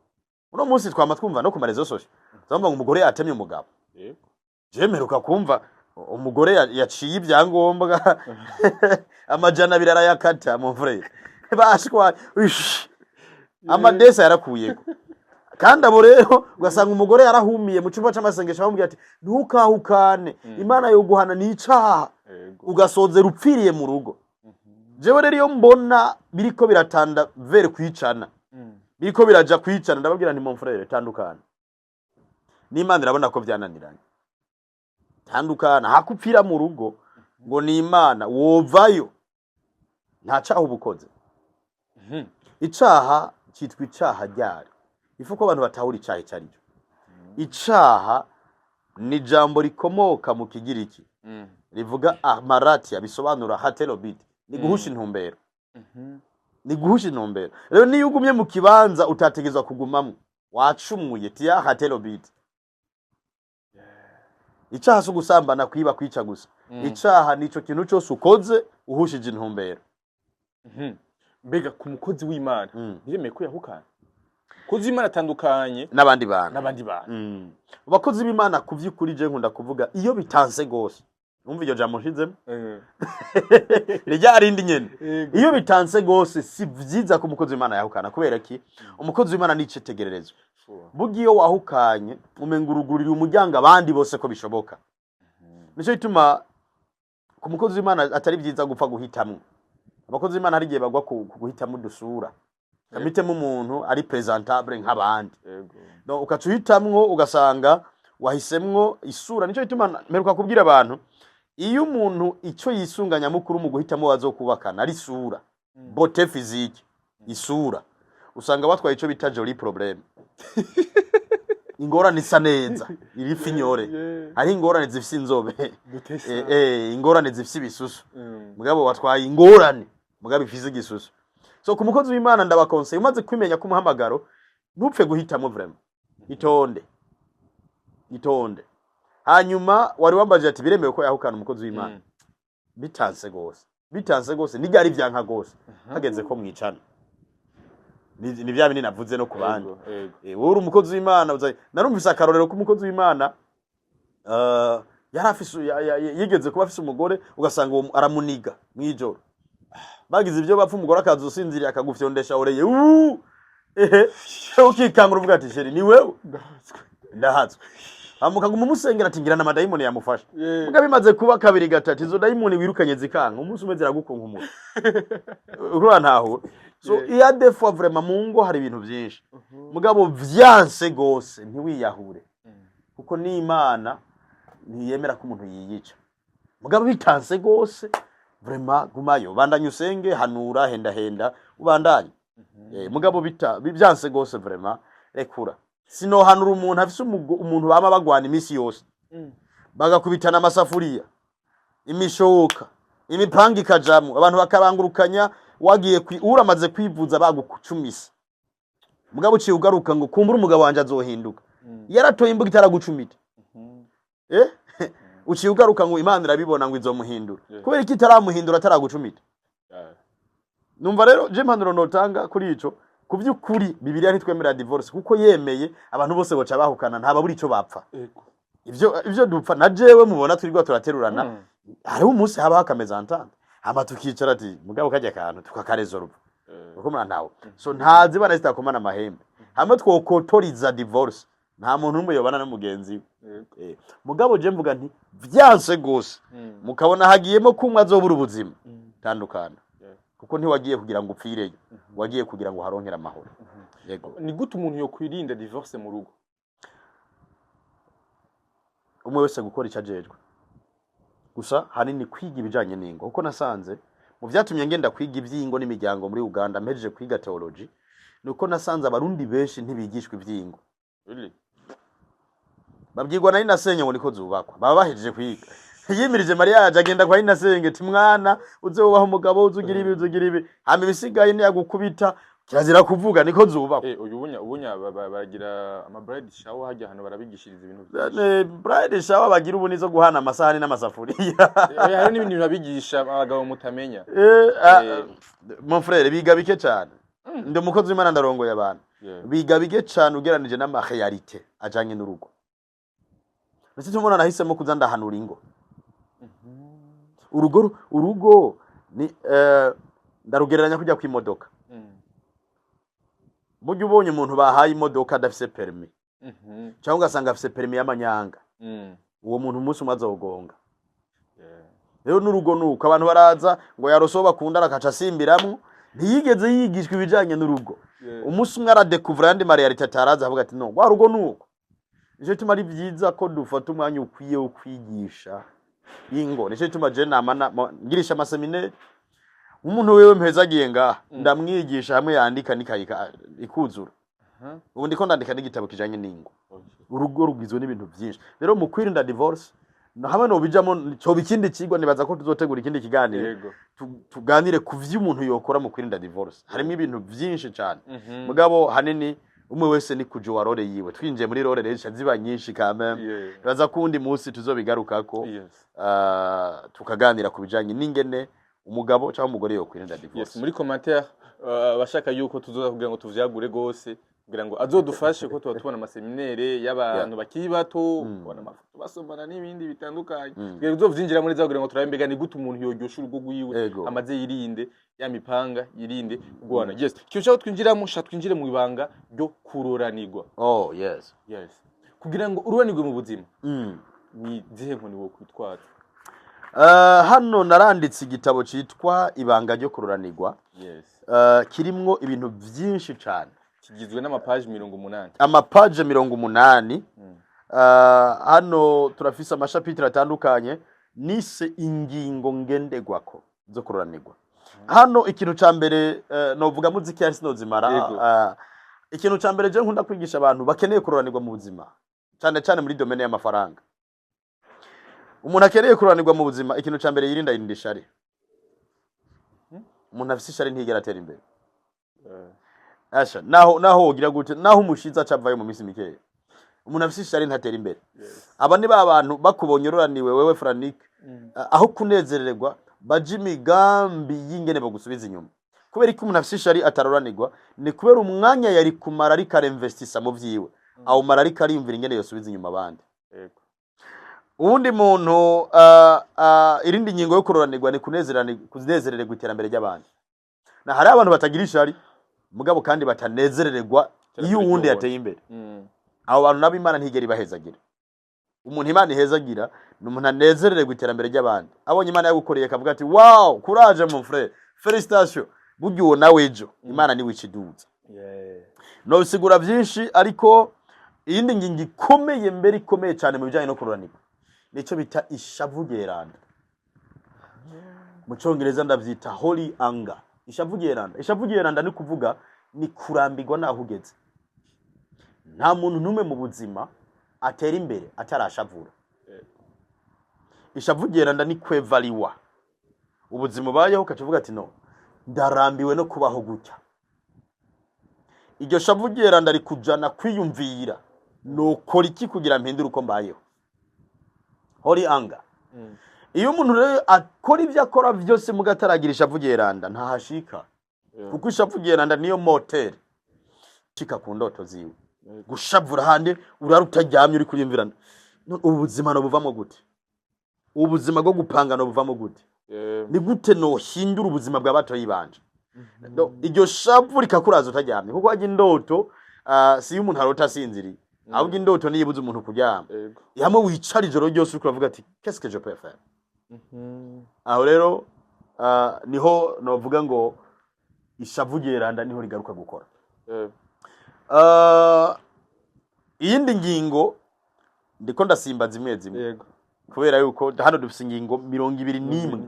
Uno munsi twama twumva no ku marezo social zamba ngo umugore yatemye umugabo. Jemeruka kumva umugore yaciye ibyangombwa amajana birarayakata mu frere bashwa amadesa yarakuyeko. kandi abo rero ugasanga umugore yarahumiye mu cyumba c'amasengesho bamubwira ati ntukahukane Imana yo guhana n'icaha ugasoze rupfiriye mu rugo. Jewe rero iyo mbona biriko biratanda vere kwicana biriko biraja kwicana ndababwira nti mon frère tandukana n'Imana irabona ko byananiranye tandukana hakupfira mu rugo ngo ni Imana wovayo nta caha ubukoze. Icaha cyitwa icaha ryari ifuko abantu batahura icaha cyari cyo. Icaha ni jambo rikomoka mu kigiriki rivuga amaratia bisobanura hatelobit ni guhusha intumbero. Ni guhusha intumbero. Rero niyo ugumye mu kibanza utategezwa kugumamwe wacumuye tiya hatelobit. Icaha so gusambana kwiba kwica gusa. Icaha nico kintu cyose ukoze uhushije intumbero. Mbega ku mukozi w'Imana niremeye ko yahukana kozi w'Imana atandukanye n'abandi bantu abakozi b'Imana kuvyukuri je nkunda kuvuga iyo bitanse gose umva iyo jambo nshizemo rya rindi nyene iyo bitanse gose si vyiza ko umukozi w'Imana yahukana kubera ki umukozi w'Imana nice tegererezo bugiyo wahukanye umengurugurira umuryango abandi bose ko bishoboka. Nico bituma ku mukozi w'Imana atari vyiza gupfa guhitamwe. Abakozi b'Imana hari gihe bagwa kuguhitamo dusura kamitemo umuntu ari presentable nk'abandi donc ukacuhitamwo ugasanga wahisemwo isura. Nico bituma meruka kubwira abantu iyo umuntu ico yisunganya mukuru mu guhitamo wazokubakana ari sura beauté physique isura usanga batwaye ico bita joli problème ingorane isa neza iri finyore ari ingorane zifise inzobe ingorane zifise ibisusu mugabo watwaye ingorane mugabo ifise igisusu. So ku mukozi w'Imana ndabakonseye umaze kwimenya ko umuhamagaro ntupfe guhitamo vraiment itonde hanyuma wari wambaje ati biremewe ko yahukana umukozi w'Imana bitanse gose nijya vyanka gose hageze ko mwicana ni bya bindi navuze no kubandi wowe umukozi w'Imana narumvise akarorero ku mukozi w'Imana yarafise yigeze kuba afise umugore ugasanga aramuniga mwijoro bagize ibyo bapfa umugore akazusinzira akagufyondesha oreye ukikangura uvuga ati sheri ni wewe ndahatswe amuka ngumusengera ati ngira na madayimoni yamufasha muga bimaze kuba kabiri gatatu izo dayimoni wirukanye zikanka umunsi umwe ziragukonka umuntu urura ntaho. So iya des fois vraiment mu ngo hari ibintu byinshi mugabo vyanse gose ntiwiyahure kuko ni Imana ntiyemera ko umuntu yiyica mugabo bitanse gose vraiment gumayo bandanye usenge hanura henda ubandanye mugabo byanse gose vraiment rekura sino hanura umuntu afise umuntu bama bagwana imisi yose bagakubitana amasafuriya imishoka imipanga ikajamwe abantu bakarangurukanya wagiye uramaze kwivuza bagukucumisa mugabo uciye ugaruka ngo kumbura umugabo wanje azohinduka yaratoye imbuga itaragucumita uciye ugaruka ngo Imana irabibona ngo izomuhindura kubera iki itaramuhindura ataragucumita. Numva rero je impanuro notanga kuri ico kuvyukuri Bibiliya ntitwemera divorce kuko yemeye abantu bose boca bahukana ntaba buri ico bapfa ivyo dupfa na jewe mubona twirwa turaterurana hari umunsi haba hakameza ntanda hama tukicara ati mugabo kajya kantu tukakarezorwa uko mwana nawe so ntazi bana zitakomana amahembe hamwe twokotoriza divorce nta muntu numwe yobana na mugenzi mugabo je mvuga nti vyanse gose mukabona hagiyemo kumwe azobura ubuzima tandukana kuko ntiwagiye kugira ngo upfireyo wagiye kugira ngo haronkera amahoro. Yego ni gute umuntu yo kwirinda divorce mu rugo? Umwe wese gukora icajejwe gusa hanini kwiga ibijanye n'ingo kuko nasanze mu vyatumye ngenda kwiga ivyingo n'imiryango muri Uganda mpejeje kwiga theology nuko nasanze abarundi benshi ntibigishwa ivyingo babyigwa na Inasenge ngo niko zubakwa baba bahejeje kwiga yimirije Maria agenda kwa Inasenge ati mwana uzobaho umugabo uzugira ibi hama ibisigaye ni yagukubita kirazira kuvuga niko zubakwa. Ubunya baragira ama bride shower hajya hano barabigishiriza ibintu byinshi bride shower bagira ubu nizo guhana amasahani n'amasafuriya hari n'ibintu babigisha abagabo mutamenya mon frère biga bike cyane ndi umukozi w'Imana ndarongoye abantu biga bike cyane ugeranije n'ama realite ajanye n'urugo ndetse tumona nahisemo kuza ndahanura ingo urugo ni ndarugereranya kujya kwimodoka burya ubonye umuntu bahaye imodoka adafise permis cyangwa ugasanga afise permis y'amanyanga uwo muntu umunsi umwe azogonga. Rero n'urugo nuko abantu baraza ngo yaroso bakunda rakaca simbiramwo ntiyigeze yigishwa ibijanye n'urugo. Umunsi umwe aradekuvura yandi mariyalite ataraza avuga ati no wa rugo nuko. Nico tuma ari vyiza ko dufata umwanya ukwiye wo kwigisha ingo. Nico tuma je namana ngirisha amaseminaire umuntu wewe mpezagiye ngaha ndamwigisha hamwe yandika nikayika ikuzura. Ubu ndiko ndandika n'igitabo kijanye n'ingo. Urugo rugizwe n'ibintu byinshi. Rero mu kwirinda divorce hamwe no bijamo cyo bikindi kigwa nibaza ko tuzotegura ikindi kiganiro tuganire ku vy'umuntu yokora mu kwirinda divorce. Harimo ibintu byinshi cyane. Mugabo hanini umwe wese ni kujo warore yiwe. Twinjiye muri role rero ziba nyinshi kame. Baza kundi munsi tuzobigarukako tukaganira ku bijanye n'ingene umugabo cyangwa umugore yo kwirinda divorce. Muri commentaire bashaka yuko tuzoza kugira ngo tuvyagure gose kugira ngo azodufashe ko tuba tubona amaseminaire y'abantu bakiri bato kubona amafoto basomana n'ibindi bitandukanye kugira ngo uzovyinjira muri za kugira ngo turabe mbega ni gute umuntu yogyosha urugo rwiwe amaze yirinde ya mipanga yirinde kugwana. Yes, cyo twinjiramo twinjire mu ibanga ryo kuroranirwa. Oh yes kugira ngo uroranirwe mu buzima ni zihe nkoni wo kwitwaza. Hano naranditse igitabo citwa Ibanga ryo kuroranirwa. Kirimwo ibintu byinshi cyane. Kigizwe n'amapaje 180. Amapaje 180. Hano turafise amashapitre atandukanye nise ingingo ngendegwako zo kuroranirwa. Hano ikintu ca mbere novuga muziki yari sinozimara. Ikintu ca mbere je nkunda kwigisha abantu bakeneye kuroranirwa mu buzima cyane cyane muri domaine y'amafaranga. Umuntu akeneye kuroranirwa mu buzima ikintu ca mbere yirinda ishari. Umuntu afise ishari ntigera atera imbere. Asha naho ugira gute naho umushiza acavayo mu misi mikeya. Umuntu afise ishari ntatera imbere. Aba ni ba bantu bakubonye uroraniwe wewe Frank aho kunezererwa baje imigambi y'ingene bagusubiza inyuma. Kubera ko umuntu afise ishari ataroranirwa ni kubera umwanya yari kumara ari kare investisa mu vyiwe. Aho mara ari kare imvira ingene yosubiza inyuma abandi. Uwundi muntu irindi nyingo yo kuroranirwa ni kunezerererwa iterambere ry'abandi. Na hari abantu batagira ishari mugabo kandi batanezerererwa iyo uwundi yateye imbere. Abo bantu nabo Imana ntigera ibahezagira. Umuntu Imana ihezagira ni umuntu anezerererwa iterambere ry'abandi. Abonye Imana yagukoreye akavuga ati wow courage mon frère félicitations buryo uwo nawe ejo Imana ni wikiduza. No bisigura byinshi ariko iyindi ngingo ikomeye mbere ikomeye cyane mu bijyanye no kuroranirwa nico bita ishavu ryeranda. Mu Cyongereza ndavyita holy anger. Ishavu ryeranda ni kuvuga ni kurambirwa naho ugeze. Nta muntu numwe mu buzima atera imbere atarashavura. Ishavu ryeranda ni kwevaliwa. Ubuzima bayeho ukavuga ati no ndarambiwe no kubaho gutya. Iryo shavu ryeranda rikujana kwiyumvira no kora iki kugira mpindure uko mbayeho. Holy anger. Iyo umuntu rero akora ibyo akora byose mugataragira ishavu ryeranda ntahashika. Kuko ishavu ryeranda niyo moteur shika ku ndoto ziwe. Gushavura hande urarutaryamye uri kuriyumvirana. Ubuzima no buvamo gute? Ubuzima bwo gupanga no buvamo gute? Ni gute no hindura ubuzima bw'abato yibanje. Iryo shavu rikakuraza utaryamye kuko ajya indoto si umuntu arota sinziri. Ahubwo indoto niyibuza umuntu kuryama. Yamwe wicara ijoro ryose uravuga ati qu'est-ce que je peux faire? Aho rero niho novuga ngo ishavu ryeranda niho rigaruka gukora. Iyindi ngingo ndiko ndasimba zimwe kubera yuko hano dufise ingingo 21.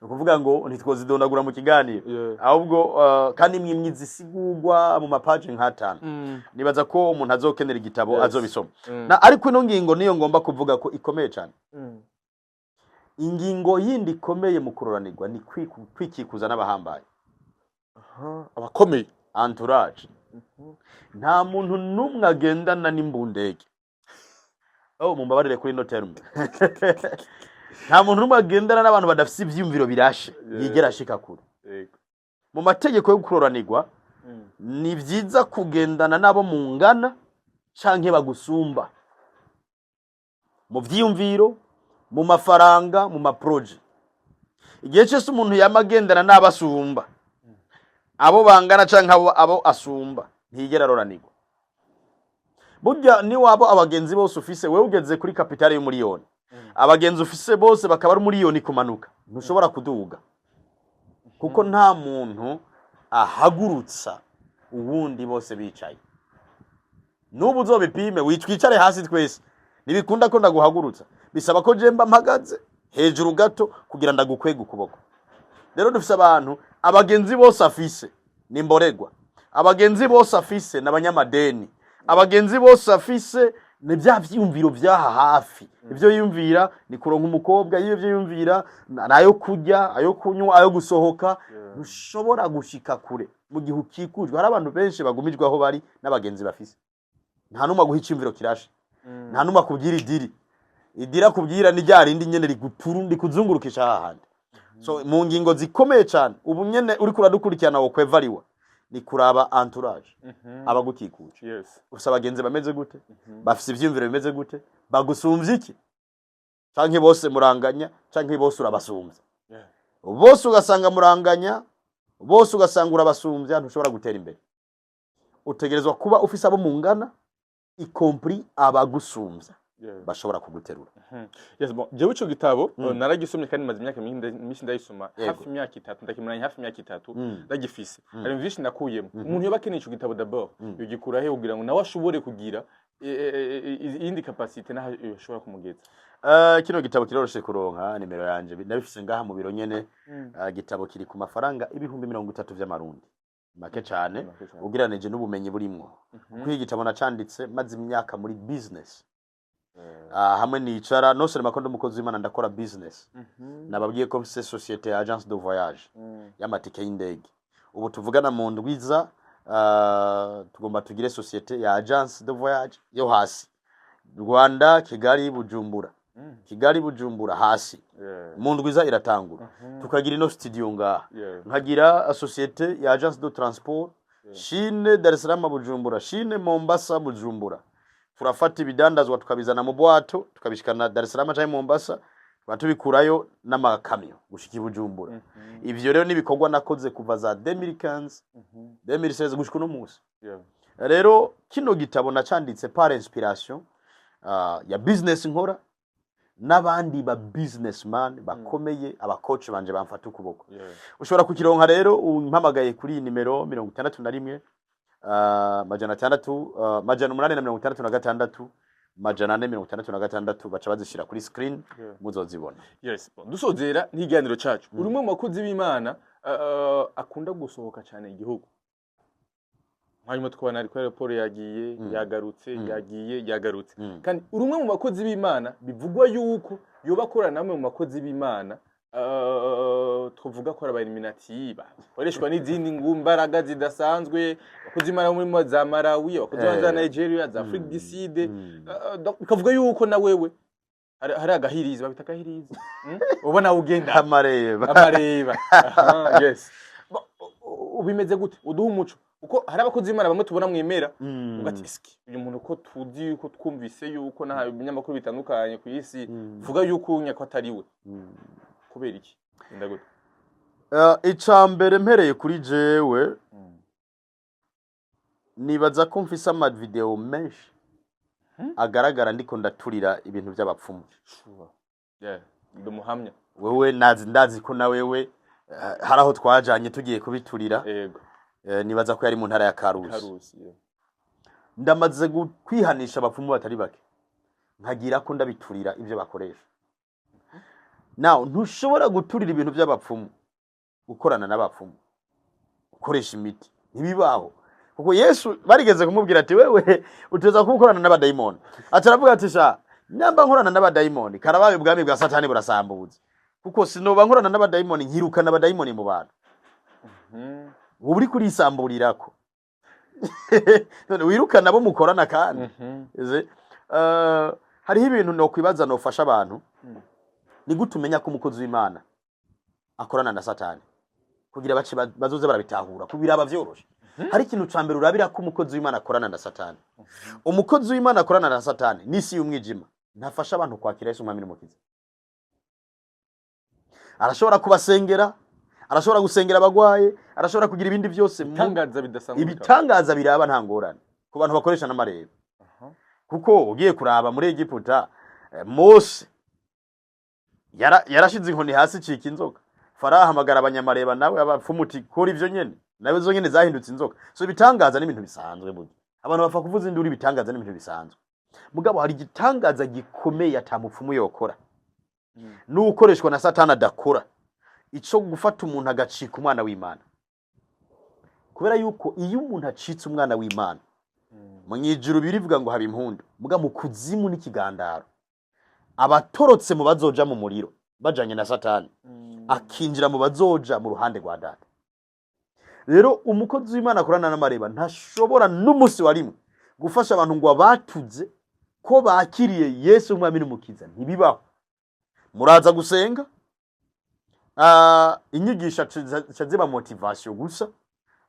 Ukuvuga ngo ntitwozidondagura mu kiganiro ahubwo kandi mwimwe zisigurwa mu mapaje nka 5. Nibaza ko umuntu azokenera igitabo azobisoma. Na ariko ino ngingo niyo ngomba kuvuga ko ikomeye cyane. Ingingo yindi ikomeye mu kuroranirwa ni kwikikuza n'abahambaye. Abakomeye entourage. Nta muntu numwe agendana n'imbundege. Mumbabarire kuri no terme. Nta muntu numwe agendana n'abantu badafise ivyumviro birashe yigera ashika kure. Mu mategeko yo kuroranirwa ni vyiza kugendana nabo mu ngana canke bagusumba. Mu vyiyumviro, mu mafaranga, mu maproje. Igihe cyose umuntu yamagendana n'abasumba abo bangana canke abo asumba ntigera aroranirwa. Burya ni wabo abagenzi bose ufise wewe ugeze kuri kapitale y'umuriyoni, abagenzi ufise bose bakaba ari umuriyoni kumanuka, ntushobora kuduga kuko nta muntu ahagurutsa uwundi bose bicaye. Nubu uzobipime wicwicare hasi twese nibikunda ko ndaguhagurutsa, bisaba ko jemba mpagaze hejuru gato kugira ndagukwega ukuboko. Rero dufise abantu abagenzi bose afise ni mboregwa, abagenzi bose afise n'abanyamadeni, abagenzi bose afise ni bya vyumviro vyaha hafi. Ivyo yumvira ni kuronka umukobwa, ivyo yumvira nayo kurya, ayo kunywa, ayo gusohoka. Ntushobora gushika kure mu gihe ukikujwe. Hari abantu benshi bagumijwe aho bari n'abagenzi bafise. Nta numwe guha icimviro kirashe, nta numwe kugira idiri. Idira kubwira ni rya rindi nyene riguturundi kuzungurukisha hahandi. So mu ngingo zikomeye cyane ubu nyene uri kuradukurikirana wo kwevariwa ni kuraba entourage abagukikuje. Yes. Usa abagenzi bameze gute, bafise ivyumviro bimeze gute, bagusumvye iki, canke bose muranganya canke bose urabasumvye. Bose ugasanga muranganya, bose ugasanga urabasumvya, ntushobora gutera imbere. Utegerezwa kuba ufise abo mungana y compris abagusumvya bashobora kuguterura. Yes, bon, jewe ico gitabo naragisomye kandi maze imyaka myinshi ndayisoma, hafi imyaka 3 ndakimaranye hafi imyaka 3 ndagifise. Hari imvishi nakuyemo. Umuntu yobakeneye ico gitabo d'abord yogikura he kugira ngo nawe ashobore kugira indi capacity naho yoshobora kumugeza. Kino gitabo kiroroshe kuronka, nimero yanje nabifise ngaha mu biro nyene. Gitabo kiri ku mafaranga 30 vy'amarundi. Make cyane ugiranije n'ubumenyi burimwo. Kuri gitabo nacanditse maze imyaka muri business. Hamwe nicara no sema ko ndumukozi w'Imana ndakora business. Nababwiye ko mfise societe ya agence de voyage y'amatike y'indege. Ubu tuvugana mu ndwiza tugomba tugire societe ya agence de voyage yo hasi. Rwanda, Kigali, Bujumbura. Kigali, Bujumbura hasi. Mu ndwiza iratangura. Tukagira ino studio ngaha. Nkagira societe ya agence de transport Chine, Dar es Salaam, Bujumbura, Chine, Mombasa, Bujumbura. Turafata ibidandazwa tukabizana mu bwato tukabishikana Dar es Salaam cyangwa Mombasa, batubikurayo n'amakamyo gushika Bujumbura. Ivyo rero nibikorwa nakoze kuva za 2015 2016 gushika no munsi. Rero kino gitabo nacanditse par inspiration ya business nkora n'abandi ba businessman bakomeye, aba coach banje bamfata ukuboko. Ushobora kukironka rero umpamagaye kuri nimero 61 majana 6 majana 866 majana 466 baca bazishira kuri screen muzozibona. Yes, dusozera n'iganiro cacu. Urumwe mu bakozi b'Imana akunda gusohoka cyane igihugu. Hanyuma twabana ari kwa airport yagiye yagarutse. Kandi urumwe mu bakozi b'Imana bivugwa yuko yobakorana namwe mu bakozi b'Imana tuvuga ko arabaeliminativa bareshwa n'izindi ngumbaraga zidasanzwe, bakozi Imana muri za Malawi, bakozi za Nigeria, za Afrique du Sud. Bikavuga yuko na wewe hari agahirizi babita agahirizi ubona ugenda amareba. Yes, ubimeze gute uduha umuco uko hari abakozi Imana bamwe tubona mwemera ugati iski uyu muntu ko tuzi uko twumvise yuko na binyamakuru bitandukanye ku isi vuga yuko unyako atari we kubera iki enda gute? Icambere mpereye kuri jewe nibaza ko mfise ama video menshi agaragara ndiko ndaturira ibintu by'abapfumu. Ndumuhamya wewe ndazi ko na wewe haraho twajanye tugiye kubiturira. Yego. Nibaza ko yari mu ntara ya Karusi. Ndamaze kwihanisha abapfumu batari bake nkagira ko ndabiturira ivyo bakoresha. Now ntushobora guturira ibintu by'abapfumu gukorana n'abapfumu ukoresha imiti ntibibaho, kuko Yesu barigeze kumubwira ati wewe uteza kukorana n'abadayimoni. Ataravuga ati sha nyamba nkorana n'abadayimoni karabaye ubwami bwa Satani burasambuza, kuko sinoba nkorana n'abadayimoni nkirukana abadayimoni mu bantu. Uri kuri isamburirako none wirukana abo mukorana kandi hariho ibintu no kwibaza no fasha abantu. Ni gutumenya ko umukozi w'Imana akorana na Satani kugira bace bazoze barabitahura kubira abavyoroshe. Hari ikintu cambere urabira ko umukozi w'Imana akorana na Satani. Umukozi w'Imana akorana na Satani nisi y'umwijima ntafasha abantu kwakira Yesu umwami n'umukiza. Arashobora kubasengera, arashobora gusengera abagwaye, arashobora kugira ibindi byose Ibitangaza bidasanzwe. ibitangaza biraba nta ngorane ku bantu bakoresha n'amareba. Kuko ugiye kuraba muri Egiputa, Mose yarashize inkoni hasi cika inzoka. Farawo ahamagara abanyamareba nawe abapfumuti kora ivyo nyene, nawe zo nyene zahindutse inzoka. So ibitangaza n'ibintu bisanzwe burya. Abantu bafa kuvuza induru, ibitangaza n'ibintu bisanzwe. Mugabo hari igitangaza gikomeye atamupfumu yokora. N'ukoreshwa na Satani adakora. Ico gufata umuntu agacika umwana w'Imana. Kubera yuko iyo umuntu acitse umwana w'Imana, mu ijuru birivuga ngo haba impundu, muga mu kuzimu n'ikigandaro. Abatorotse mu bazoja mu muriro bajanye na Satani, akinjira mu bazoja mu ruhande rwa Data. Rero umukozi w'Imana akorana n'amareba ntashobora n'umunsi wa rimwe gufasha abantu ngo abatuze ko bakiriye Yesu umwami n'umukiza. Ntibibaho. Muraza gusenga, inyigisha ziba motivation gusa,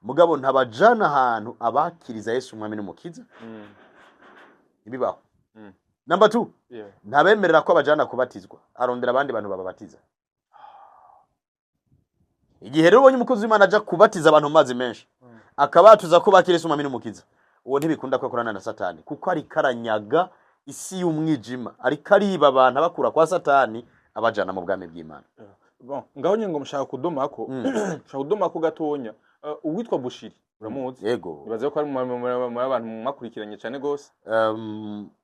mugabo ntabajana ahantu abakiriza Yesu umwami n'umukiza. Ntibibaho. Number 2, ntabemerera ko abajana kubatizwa, arondera abandi bantu bababatiza. Igihe rero ubonye umukozi w'Imana aja kubatiza abantu mu mazi menshi, akabatuza ko bakiriye Yesu umwami n'umukiza, uwo ntibikunda ko akorana na Satani, kuko ari karanyaga isi y'umwijima, ari kariba abantu abakura kwa Satani abajana mu bwami bw'Imana. Bon, ngaho nyingo mshaka kudomako, mshaka kudomako gatonya. Uwitwa Bushiri, uramuzi? Yego. Ibaze ko ari mu abantu makurikiranye cyane gose.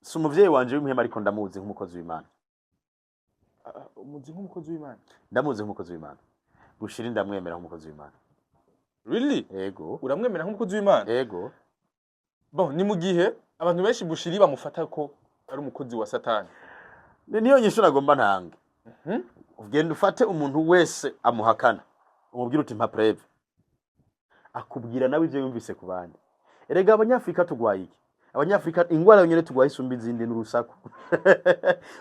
Si umuvyeyi wanje w'imhema ariko ndamuzi nk'umukozi w'Imana. Umuzi nk'umukozi w'Imana? Ndamuzi nk'umukozi w'Imana. Bushiri ndamwemera nk'umukozi w'Imana. Really? Yego. Uramwemera nk'umukozi w'Imana? Yego. Bon, ni mu gihe abantu benshi Bushiri bamufata ko ari umukozi wa Satani. Niyo nyisho nagomba ntange. Ugenda ufate umuntu wese amuhakana, umubwira uti mpa preve, akubwira nawe ivyo yumvise ku bandi. Erega abanyafrika tugwaye iki? Abanyafrika ingwara yonyene tugwaye isumba izindi n'urusaku.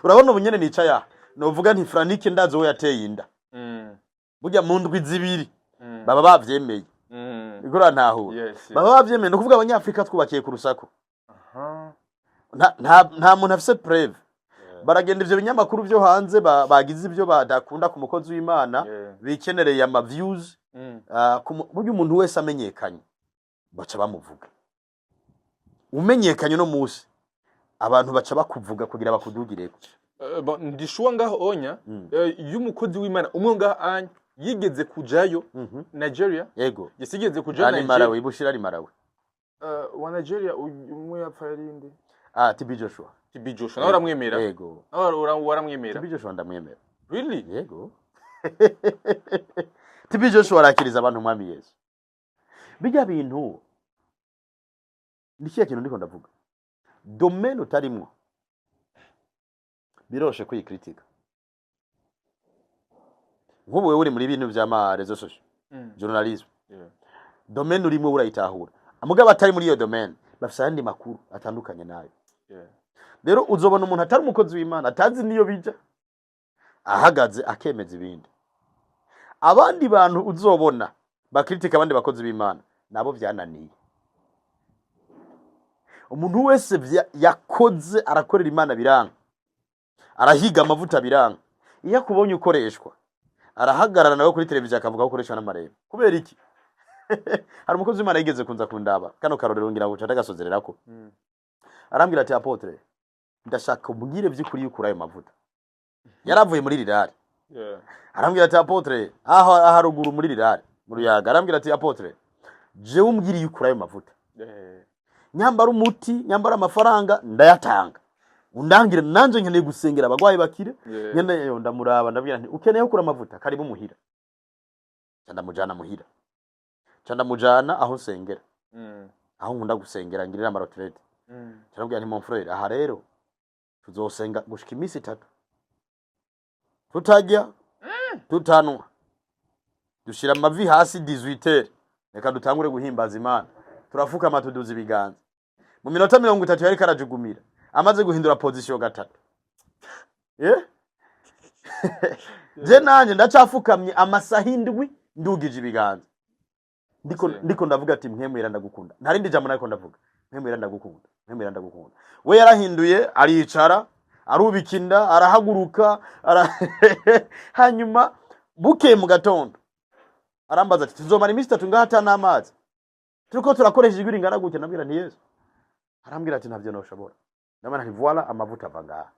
Urabona ubunyene nicaya, novuga nti Franike ndazo we yateye inda. Burya mu ndwi zibiri baba bavyemeye. Igora ntahura. Baba bavyemeye no kuvuga abanyafrika twubakiye ku rusaku. Nta muntu afise preve. Baragenda ivyo binyamakuru byo hanze bagize ivyo badakunda ku mukozi w'Imana, bikenereye ama views, burya umuntu wese amenyekanye baca bamuvuga. Umenyekanye no musi abantu baca bakuvuga kugira bakudugireko. Ndishuwa ngaho onya, y'umukozi w'Imana umwe ngaho anya yigeze kujayo Nigeria. Yego. Yasigeze kujayo Nigeria. Malawi, Bushira ari Malawi. Wa Nigeria umwe yapfarinde. TB Joshua. TB Joshua. Nawe uramwemera? Yego. Nawe waramwemera? TB Joshua ndamwemera. Really? Yego. TB Joshua arakiriza abantu mwami Yesu. Bijya bintu ndikiye kintu ndiko ndavuga. Domaine utarimwo biroshe kuyikritika. Nk'ubu wewe uri muri bintu vy'ama réseaux sociaux, journalisme. Domaine urimo urayitahura. Amugaba atari muri iyo domaine bafisa andi makuru atandukanye nayo. Rero uzobona umuntu atari umukozi w'Imana atazi niyo bija, ahagaze akemeza ibindi. Abandi bantu uzobona bakritika abandi bakozi b'Imana nabo vyananiye. Umuntu wese yakoze arakorera Imana biranga, arahiga amavuta biranga, iyo akubonye ukoreshwa arahagarara nawe kuri televiziyo akavuga ko ukoreshwa n'amareba. Kubera iki? Hari umukozi w'Imana yigeze kunza kundaba, kano karorero ngira ngo ndagasozererako. Arambwira ati Apotre, ndashaka umugire vy'ukuri yukura ayo mavuta. Yaravuye muri rirari. Arambwira ati Apotre, aharuguru muri rirari, mu Ruyaga. Arambwira ati Apotre, je umbwire yukura ayo mavuta. Nyambara umuti, nyambara amafaranga ndayatanga. Undangire nanje nkeneye gusengera abagwayi bakire. Nkeneye ndamuraba ndabwira nti ukeneye kura amavuta karibu muhira. Ndamujana muhira. Ndamujana aho sengera. Aho nkunda gusengera ngirira amarotrete. Cyarabwira nti mon frère, aha rero tuzosenga gushika imisi 3. Tutajya tutanwa. Dushira amavi hasi 18h. Reka dutangure guhimbaza Imana. Turafuka amatuduza ibiganza. Mu minota 30 yari karajugumira. Amaze guhindura position gatatu. Je nanje ndacafukamye amasahindwi ndugije ibiganza. Ndiko ndavuga ati mwemwera ndagukunda. Ntarindi jambo nariko ndavuga. Mwemwera ndagukunda. Mwemwera ndagukunda. We yarahinduye aricara, arubikinda, arahaguruka, hanyuma buke mu gatondo. arambaza ati tuzomara iminsi 3 ngaha n'amazi turiko turakoresha ijwi ringana gutya nabwira nti Yesu arambwira ati ntavyo noshobora ndabona nti voilà amavuta ava ngaha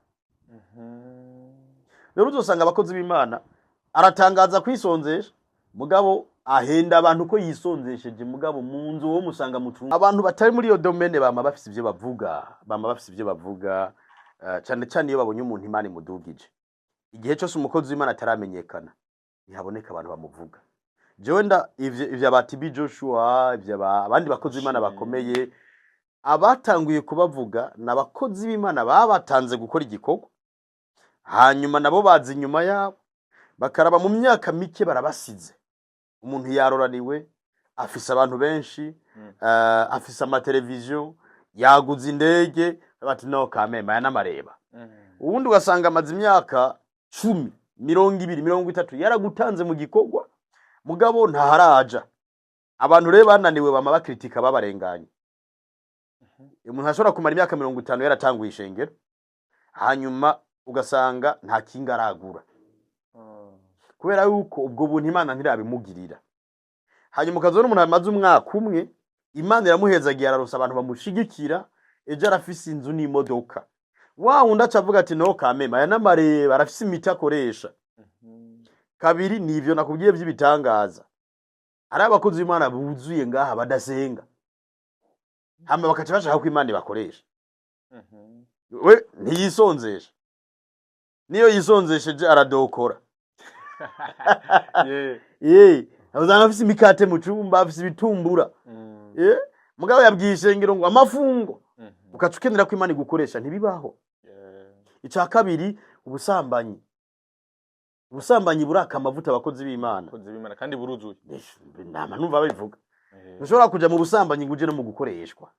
rero uzosanga abakozi b'Imana aratangaza kwisonzesha mugabo ahenda abantu ko yisonzesheje mugabo mu nzu wo musanga mucunga abantu batari muri iyo domaine bama bafise ivyo bavuga cyane cyane iyo babonye umuntu Imana imudugije igihe cyose umukozi w'Imana ataramenyekana ntihaboneka abantu bamuvuga jewe nda ivyo abatibi Joshua abandi bakozi b'Imana bakomeye abatanguye kubavuga nabakozi b'Imana babatanze gukora igikorwa hanyuma nabo bazi inyuma yabo bakaraba mu myaka mike barabasize umuntu yaroraniwe afise abantu benshi afise amateleviziyo yaguze indege bati no kamema yanamareba ubundi ugasanga amazi imyaka 10 20 30 yaragutanze mu gikorwa mugabo ntaharaja abantu rero bananiwe bama bakritika babarenganye umuntu ashobora kumara imyaka 50 yaratanguye ishengero hanyuma ugasanga nta kinga aragura kubera yuko ubwo buntu Imana ntirabimugirira hanyuma ukazona umuntu amaze umwaka umwe Imana iramuhezagiye ararusa abantu bamushigikira ejo arafise inzu n'imodoka wa wundi acavuga ati no kamema yanamareba arafise imiti akoresha kabiri nivyo nakubwiye by'ibitangaza ari abakozi b'Imana buzuye ngaha badasenga hama bakaca bashaka ko Imana bakoresha we ntiyisonzesha niyo yisonzesheje aradokora uzanga afise imikate mu cumba afise ibitumbura mugabo yabwishengero ngo amafungo ukacukenera ko Imana igukoresha ntibibaho icya kabiri ubusambanyi buraka amavuta abakozi b'Imana kandi buruzuye nama numva babivuga ushobora kuja mu busambanyi nguje no mu gukoreshwa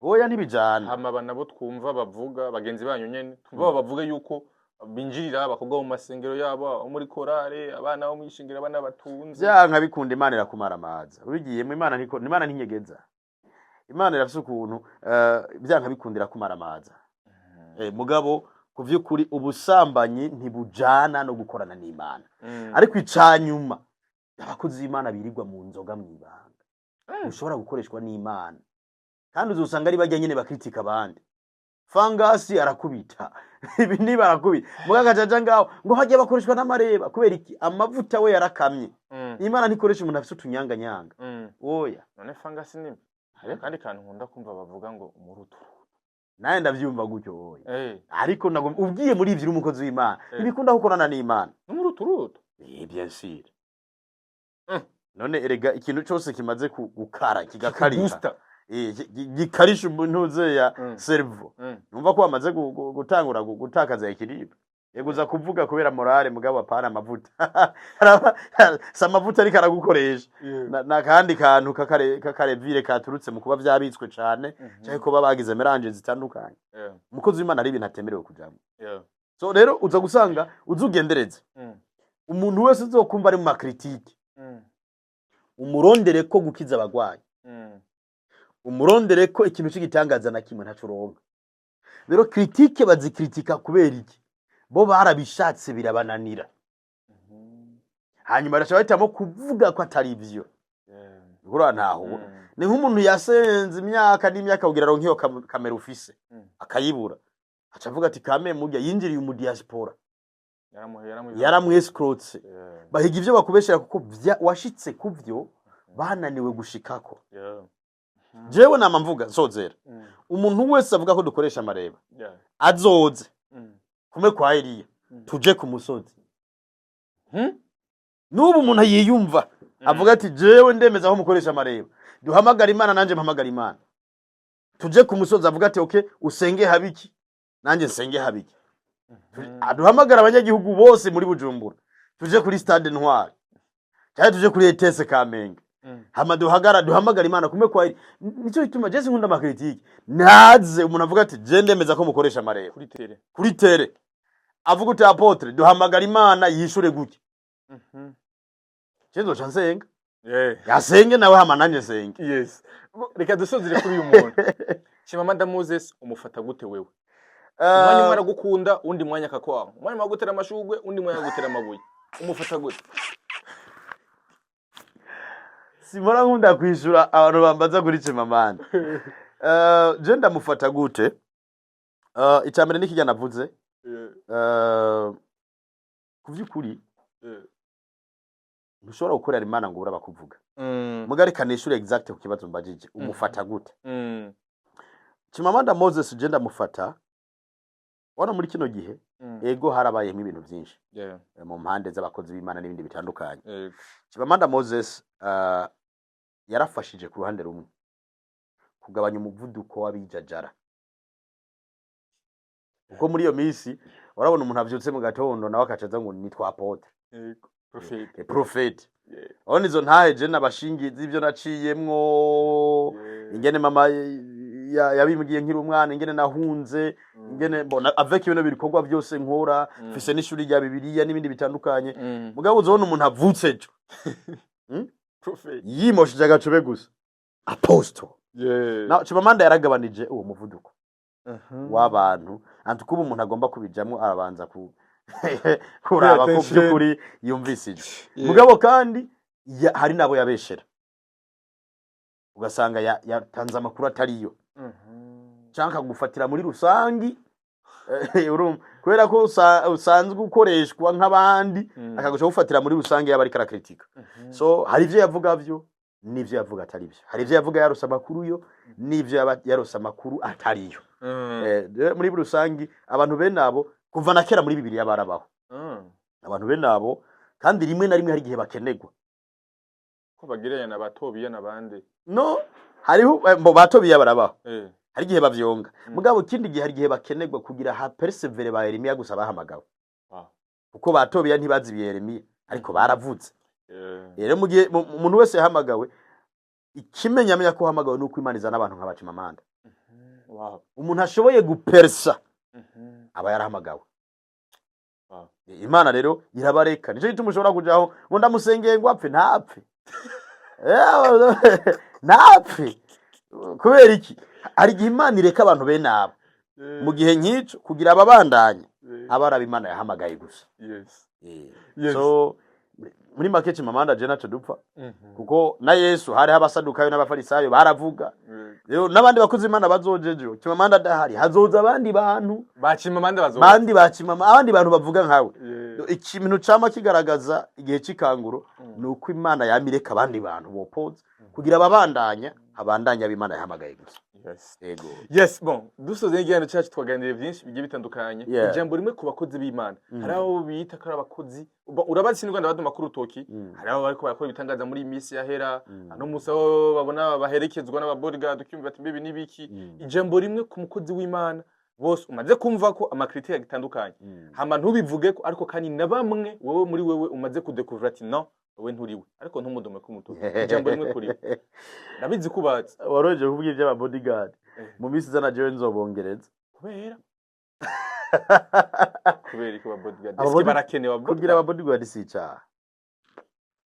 oya ntibijana amabana bo twumva bavuga bagenzi banyu nyene twumva bavuga yuko binjirira abakobwa mu masengero yabo muri korale abana bo mwishingiro abana batunze byanka bikunda Imana irakumara amaza ubigiye mu Imana ntinyegeza Imana irafise ukuntu byanka bikundira kumara amaza mugabo kuvyukuri ubusambanyi ntibujana no gukorana n'Imana ariko icanyuma abakozi b'Imana birirwa mu nzoga mwibanga ushobora gukoreshwa n'Imana kandi uzosanga ari bajya nyene bakritika abandi fangasi arakubita ibi ni barakubita mugaga jaja ngaho ngo hagiye bakoreshwa n'amareba kubera iki amavuta we yarakamye Imana ntikoresha umuntu afite utunyanga nyanga oya none fangasi ni kandi kantu nkunda kumva bavuga ngo umurutu naye ndavyumva gutyo oya ariko nago ubwiye muri ivyo umukozi w'Imana ibikunda gukorana n'Imana umurutu bien sûr none erega ikintu cyose kimaze gukara kigakarika gikarisha umuntu ya servo numva ko bamaze gutangura gutakaza ikiribwa yeguza kuvuga kubera morale mugabo apana amavuta amavuta ariko aragukoresha na kandi kantu kakarevire katurutse mu kuba byabitswe cyane cyane ko babagize melange zitandukanye umukozi w'Imana ari ibintu atemerewe kujamo so rero uza gusanga uzugendereze umuntu wese uzokumva ari mu makritike umurondere ko gukiza abagwayi umurondere ko ikintu cy'igitangaza na kimwe ntacuronka rero critique bazikritika kubera iki bo barabishatse birabananira hanyuma arashaka bahitamo kuvuga ko atari ivyo gura ntaho ni nk'umuntu yasenze imyaka n'imyaka kugira ngo nkiyo kamera ufise akayibura acavuga ati kame mujya yinjiriye mu diaspora yaramwescrote bahiga ivyo bakubeshera kuko washitse kuvyo bananiwe gushikako jewe nama mvuga sozera umuntu wese avuga ko dukoresha amareba azoze kume kwa Eliya tuje ku musozi nubu umuntu yiyumva avuga ati jewe ndemeza aho mukoresha amareba duhamagara Imana nanje mpamagara Imana tuje ku musozi avuga ati okay usenge habiki nanje nsenge habiki duhamagara abanyagihugu bose muri Bujumbura tuje kuri stade Ntwari cyane tuje kuri ETS Kamenge hama duhamagara Imana kume kwa nico bituma Jesse nkunda makritike naze umuntu avuga ati je ndemeza ko mukoresha amareba kuri tere avuga uti apotre duhamagara Imana yishure guke Chenzo chansenga yasenge nawe hama nanje senge yes reka dusozire kuri uyu muntu Chimamanda Moses umufata gute wewe umwanya umara gukunda undi mwanya akakwanga umwanya umara gutera amashugwe undi mwanya gutera amabuye umufata gute simora nkunda kwishura abantu bambaza kuri Chimamanda. Je ndamufata gute? Icambere nikijya navuze. Kuvyukuri ntushobora gukorera Imana ngo uraba kuvuga. Mugari kanishure exact ku kibazo mbajije umufata gute? Chimamanda Moses je ndamufata wana muri kino gihe ego harabayemo ibintu byinshi mu mpande z'abakozi b'Imana n'ibindi bitandukanye. Chimamanda Moses yarafashije ku ruhande rumwe kugabanya umuvuduko w'abijajara. Uko muri iyo misi urabona umuntu avyutse mu gatondo nawe akacaza ngo nitwa apotre. Prophet. Oni izo ntahe je nabashingizi ivyo naciyemwo ingene mama yabimbwiye nkiri umwana ingene nahunze ingene mbona avec ibintu bikorwa byose nkora fise n'ishuri rya Bibiliya n'ibindi bitandukanye mugabo uzobona umuntu avutse ejo prophet yimoshije agacobe gusa apostle na Chimamanda yaragabanije uwo muvuduko w'abantu antukuba umuntu agomba kubijamwo arabanza kuraba ko byukuri yumvisije mugabo kandi hari nabo yabeshera ugasanga yatanze amakuru atariyo canka gufatira muri rusangi kubera ko usanzwe ukoreshwa nk'abandi akagusha gufatira muri rusangi yaba ari karakritika. So hari ivyo yavuga vyo n'ivyo yavuga atari byo, hari ivyo yavuga yarose amakuru yo n'ivyo yarose amakuru atariyo. Muri rusangi abantu bene abo kuva na kera muri Bibiliya barabaho abantu bene abo kandi rimwe na rimwe hari gihe bakenegwa ko bagiranye na batobiya nabandi no hariho batobiya barabaho hari gihe bavyonga mugabo kindi gihe hari gihe bakenegwa kugira ha persevere ba Yeremiya gusa bahamagawe kuko batobiya ntibazi bi Yeremiya ariko baravuze rero mu gihe umuntu wese yahamagawe ikimenyamenya ko hamagawe nuko Imana izana abantu nka Chimamanda. Umuntu ashoboye gupersa aba yarahamagawe. Imana rero irabareka nico gituma ushobora kujaho ngo ndamusengeye ngo apfe ntapfe ntapfe kubera iki ari gihe Imana ireka abantu bene abo mu gihe nk'ico kugira ababandanye abara Imana yahamagaye gusa. So muri make Chimamanda je naco dupfa kuko na Yesu hari abasadukayo n'abafarisayo baravuga rero nabandi bakoze Imana bazojeje Chimamanda dahari hazoza abandi bantu bacimamanda bazoza bandi bacimama abandi bantu bavuga nkawe ikintu cama kigaragaza igihe cikanguro nuko Imana yamireka abandi bantu bopoza kugira ababandanya abandanya b'Imana yahamagaye gusa. Yes, bon, dusoze n'igihano cyacu twaganiriye byinshi bigiye bitandukanye. Ijambo rimwe ku bakozi b'Imana. Hari aho bita ko abakozi urabazi n'Rwanda badu makuru toki. Hari aho bariko barakora ibitangaza muri imisi yahera. No musaho babona baherekezwa n'ababodyguard ukyumva ati mbibi nibiki. Ijambo rimwe ku mukozi w'Imana bose umaze kumva ko amakriteri gitandukanye. Hama ntubivuge ko ariko kandi na bamwe wowe muri wewe umaze kudekuvura ati no we nturiwe ariko ntumudume ku mutuzo ijambo rimwe kuri nabizi kubatse waroje kubwira ibya bodyguard mu misi zana jewe nzobongereza kubera ko ba bodyguard isi barakenewe kugira aba bodyguard si cyaha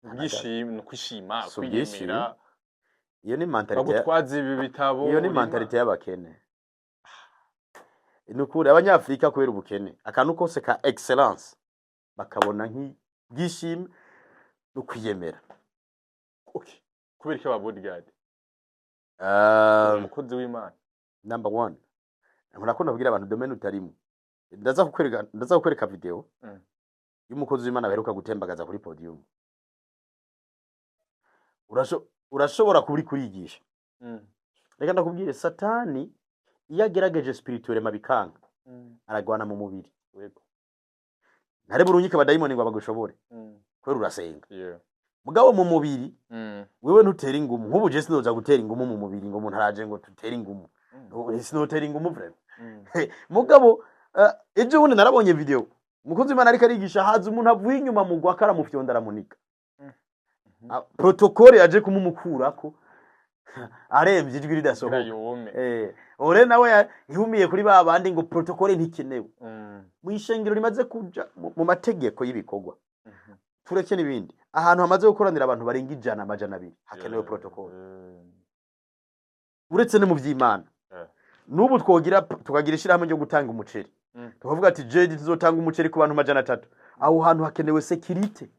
ubwishimye kwishima kwiyemera iyo ni mentality bagutwaza ibi bitabo iyo ni mentality y'abakene inukuri abanyafrika kubera ubukene akantu kose ka excellence bakabona nk'igishimye ukwiyemera. Okay. Kubera ko aba bodyguard. Umukozi w'Imana. Number 1. Nkurakunda kugira abantu domaine utarimo. Ndaza kukwereka video. Y'umukozi w'Imana baheruka gutembagaza kuri podium. Urashobora kuburi kurigisha. Reka ndakubwire Satani iyo agerageje spirituel mabikanga. Aragwana mu mubiri. Yego. Ntare burunyika abadayimoni ngo bagushobore. Kwera urasenga. Mugabo mu mubiri wewe ntutera ingumu nk'ubu je sinoza gutera ingumu mu mubiri ngo umuntu araje ngo tutera ingumu. Sinotera ingumu vrema. Mugabo ejo bundi narabonye video umukozi Imana ariko arigisha haza umuntu avuye inyuma mu gwakara mu fyonda aramunika. Protocole yaje kumumukurako aremvye ijwi ridasohoka. Ore nawe yumiye kuri babandi ngo protocole ntikenewe. Mu ishengero rimaze kuja mu mategeko y'ibikogwa. Tureke nibindi ahantu hamaze gukoranira abantu barenga 100 hakenewe protocole. Uretse ne mu vy'Imana nubu tukagira ishirahamwe ryo gutanga umuceri tukavuga ati jeje tuzotanga umuceri ku bantu 300 aho hantu hakenewe security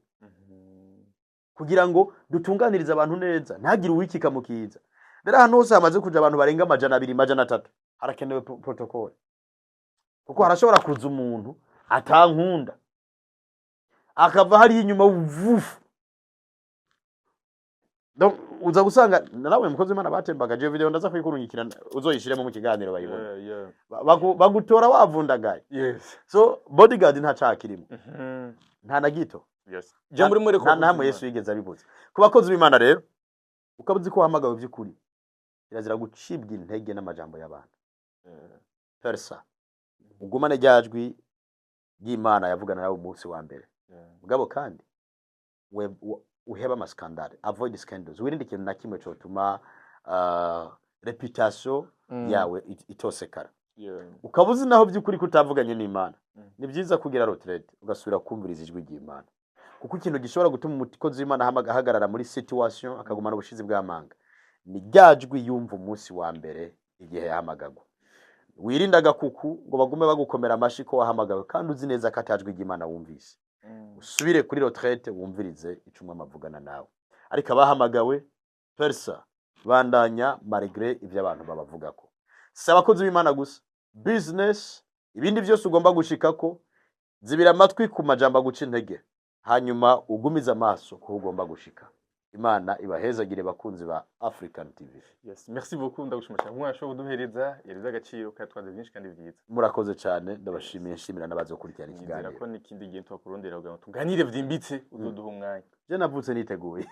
kugira ngo dutunganirize abantu neza ntagire uwikika mu kiza. Rero ahantu hose hamaze kuja abantu barenga 200 300 harakenewe protocol, kuko harashobora kuza umuntu atankunda akava hari inyuma vufu. Donc uza gusanga nawe mukozi Imana batembaga je video ndaza kwikurungikira uzoyishiremo mu kiganiro bayibona. Bagutora wavundagaye. Yes. So bodyguard nta cakirimo. Nta na gito. Yes. Je muri muri ko nta hamwe Yesu yigeze abibuza. Ku bakozi b'Imana rero ukabuzi ko wahamagawe by'ukuri kirazira gucibwa intege n'amajambo y'abantu. Persa ugumane ryajwi y'Imana yavugana nawe umunsi wa mbere. Mugabo kandi uheba amaskandale, avoid scandals, wirinde ikintu na kimwe cyotuma reputation yawe itosekara. Ukabuzi naho by'ukuri kutavuganye n'Imana. Ni byiza kugira retraite ugasubira kumviriza ijwi ry'Imana, kuko ikintu gishobora gutuma umukozi w'Imana ahagarara muri situation akagumana ubushizi bw'amanga ni ryajwi yumva umunsi wa mbere igihe yahamagagwa. Wirinda gakuku ngo bagume bagukomera amashiko wahamagawe kandi uzi neza ko atajwi ry'Imana wumvise. Usubire kuri retraite wumvirize icumwe amavugana nawe. Ariko abahamagawe persa bandanya malgré ivyo abantu babavugako. Si abakozi b'Imana gusa, business ibindi byose ugomba gushikako, zibira amatwi ku majambo guca intege, hanyuma ugumiza amaso ko ugomba gushika. Imana ibahezagire bakunzi ba African TV. Yes, merci beaucoup ndagushimira. Mwasho kuduhereza yariza agaciro ka twaze byinshi kandi byiza. Murakoze cyane ndabashimiye nshimira nabazo kurikirana ikiganiro. Ngira ko nikindi gihe twakurondera kugira ngo tuganire byimbitse uzoduha umwanya. Je navutse niteguye.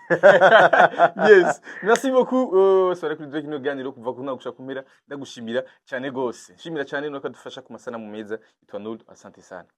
Yes, merci beaucoup sore kuri dukino ganiro kuva kuna gushaka kumera ndagushimira cyane gose. Nshimira cyane no kadufasha ku masana mu meza itwa Nul, asante sana.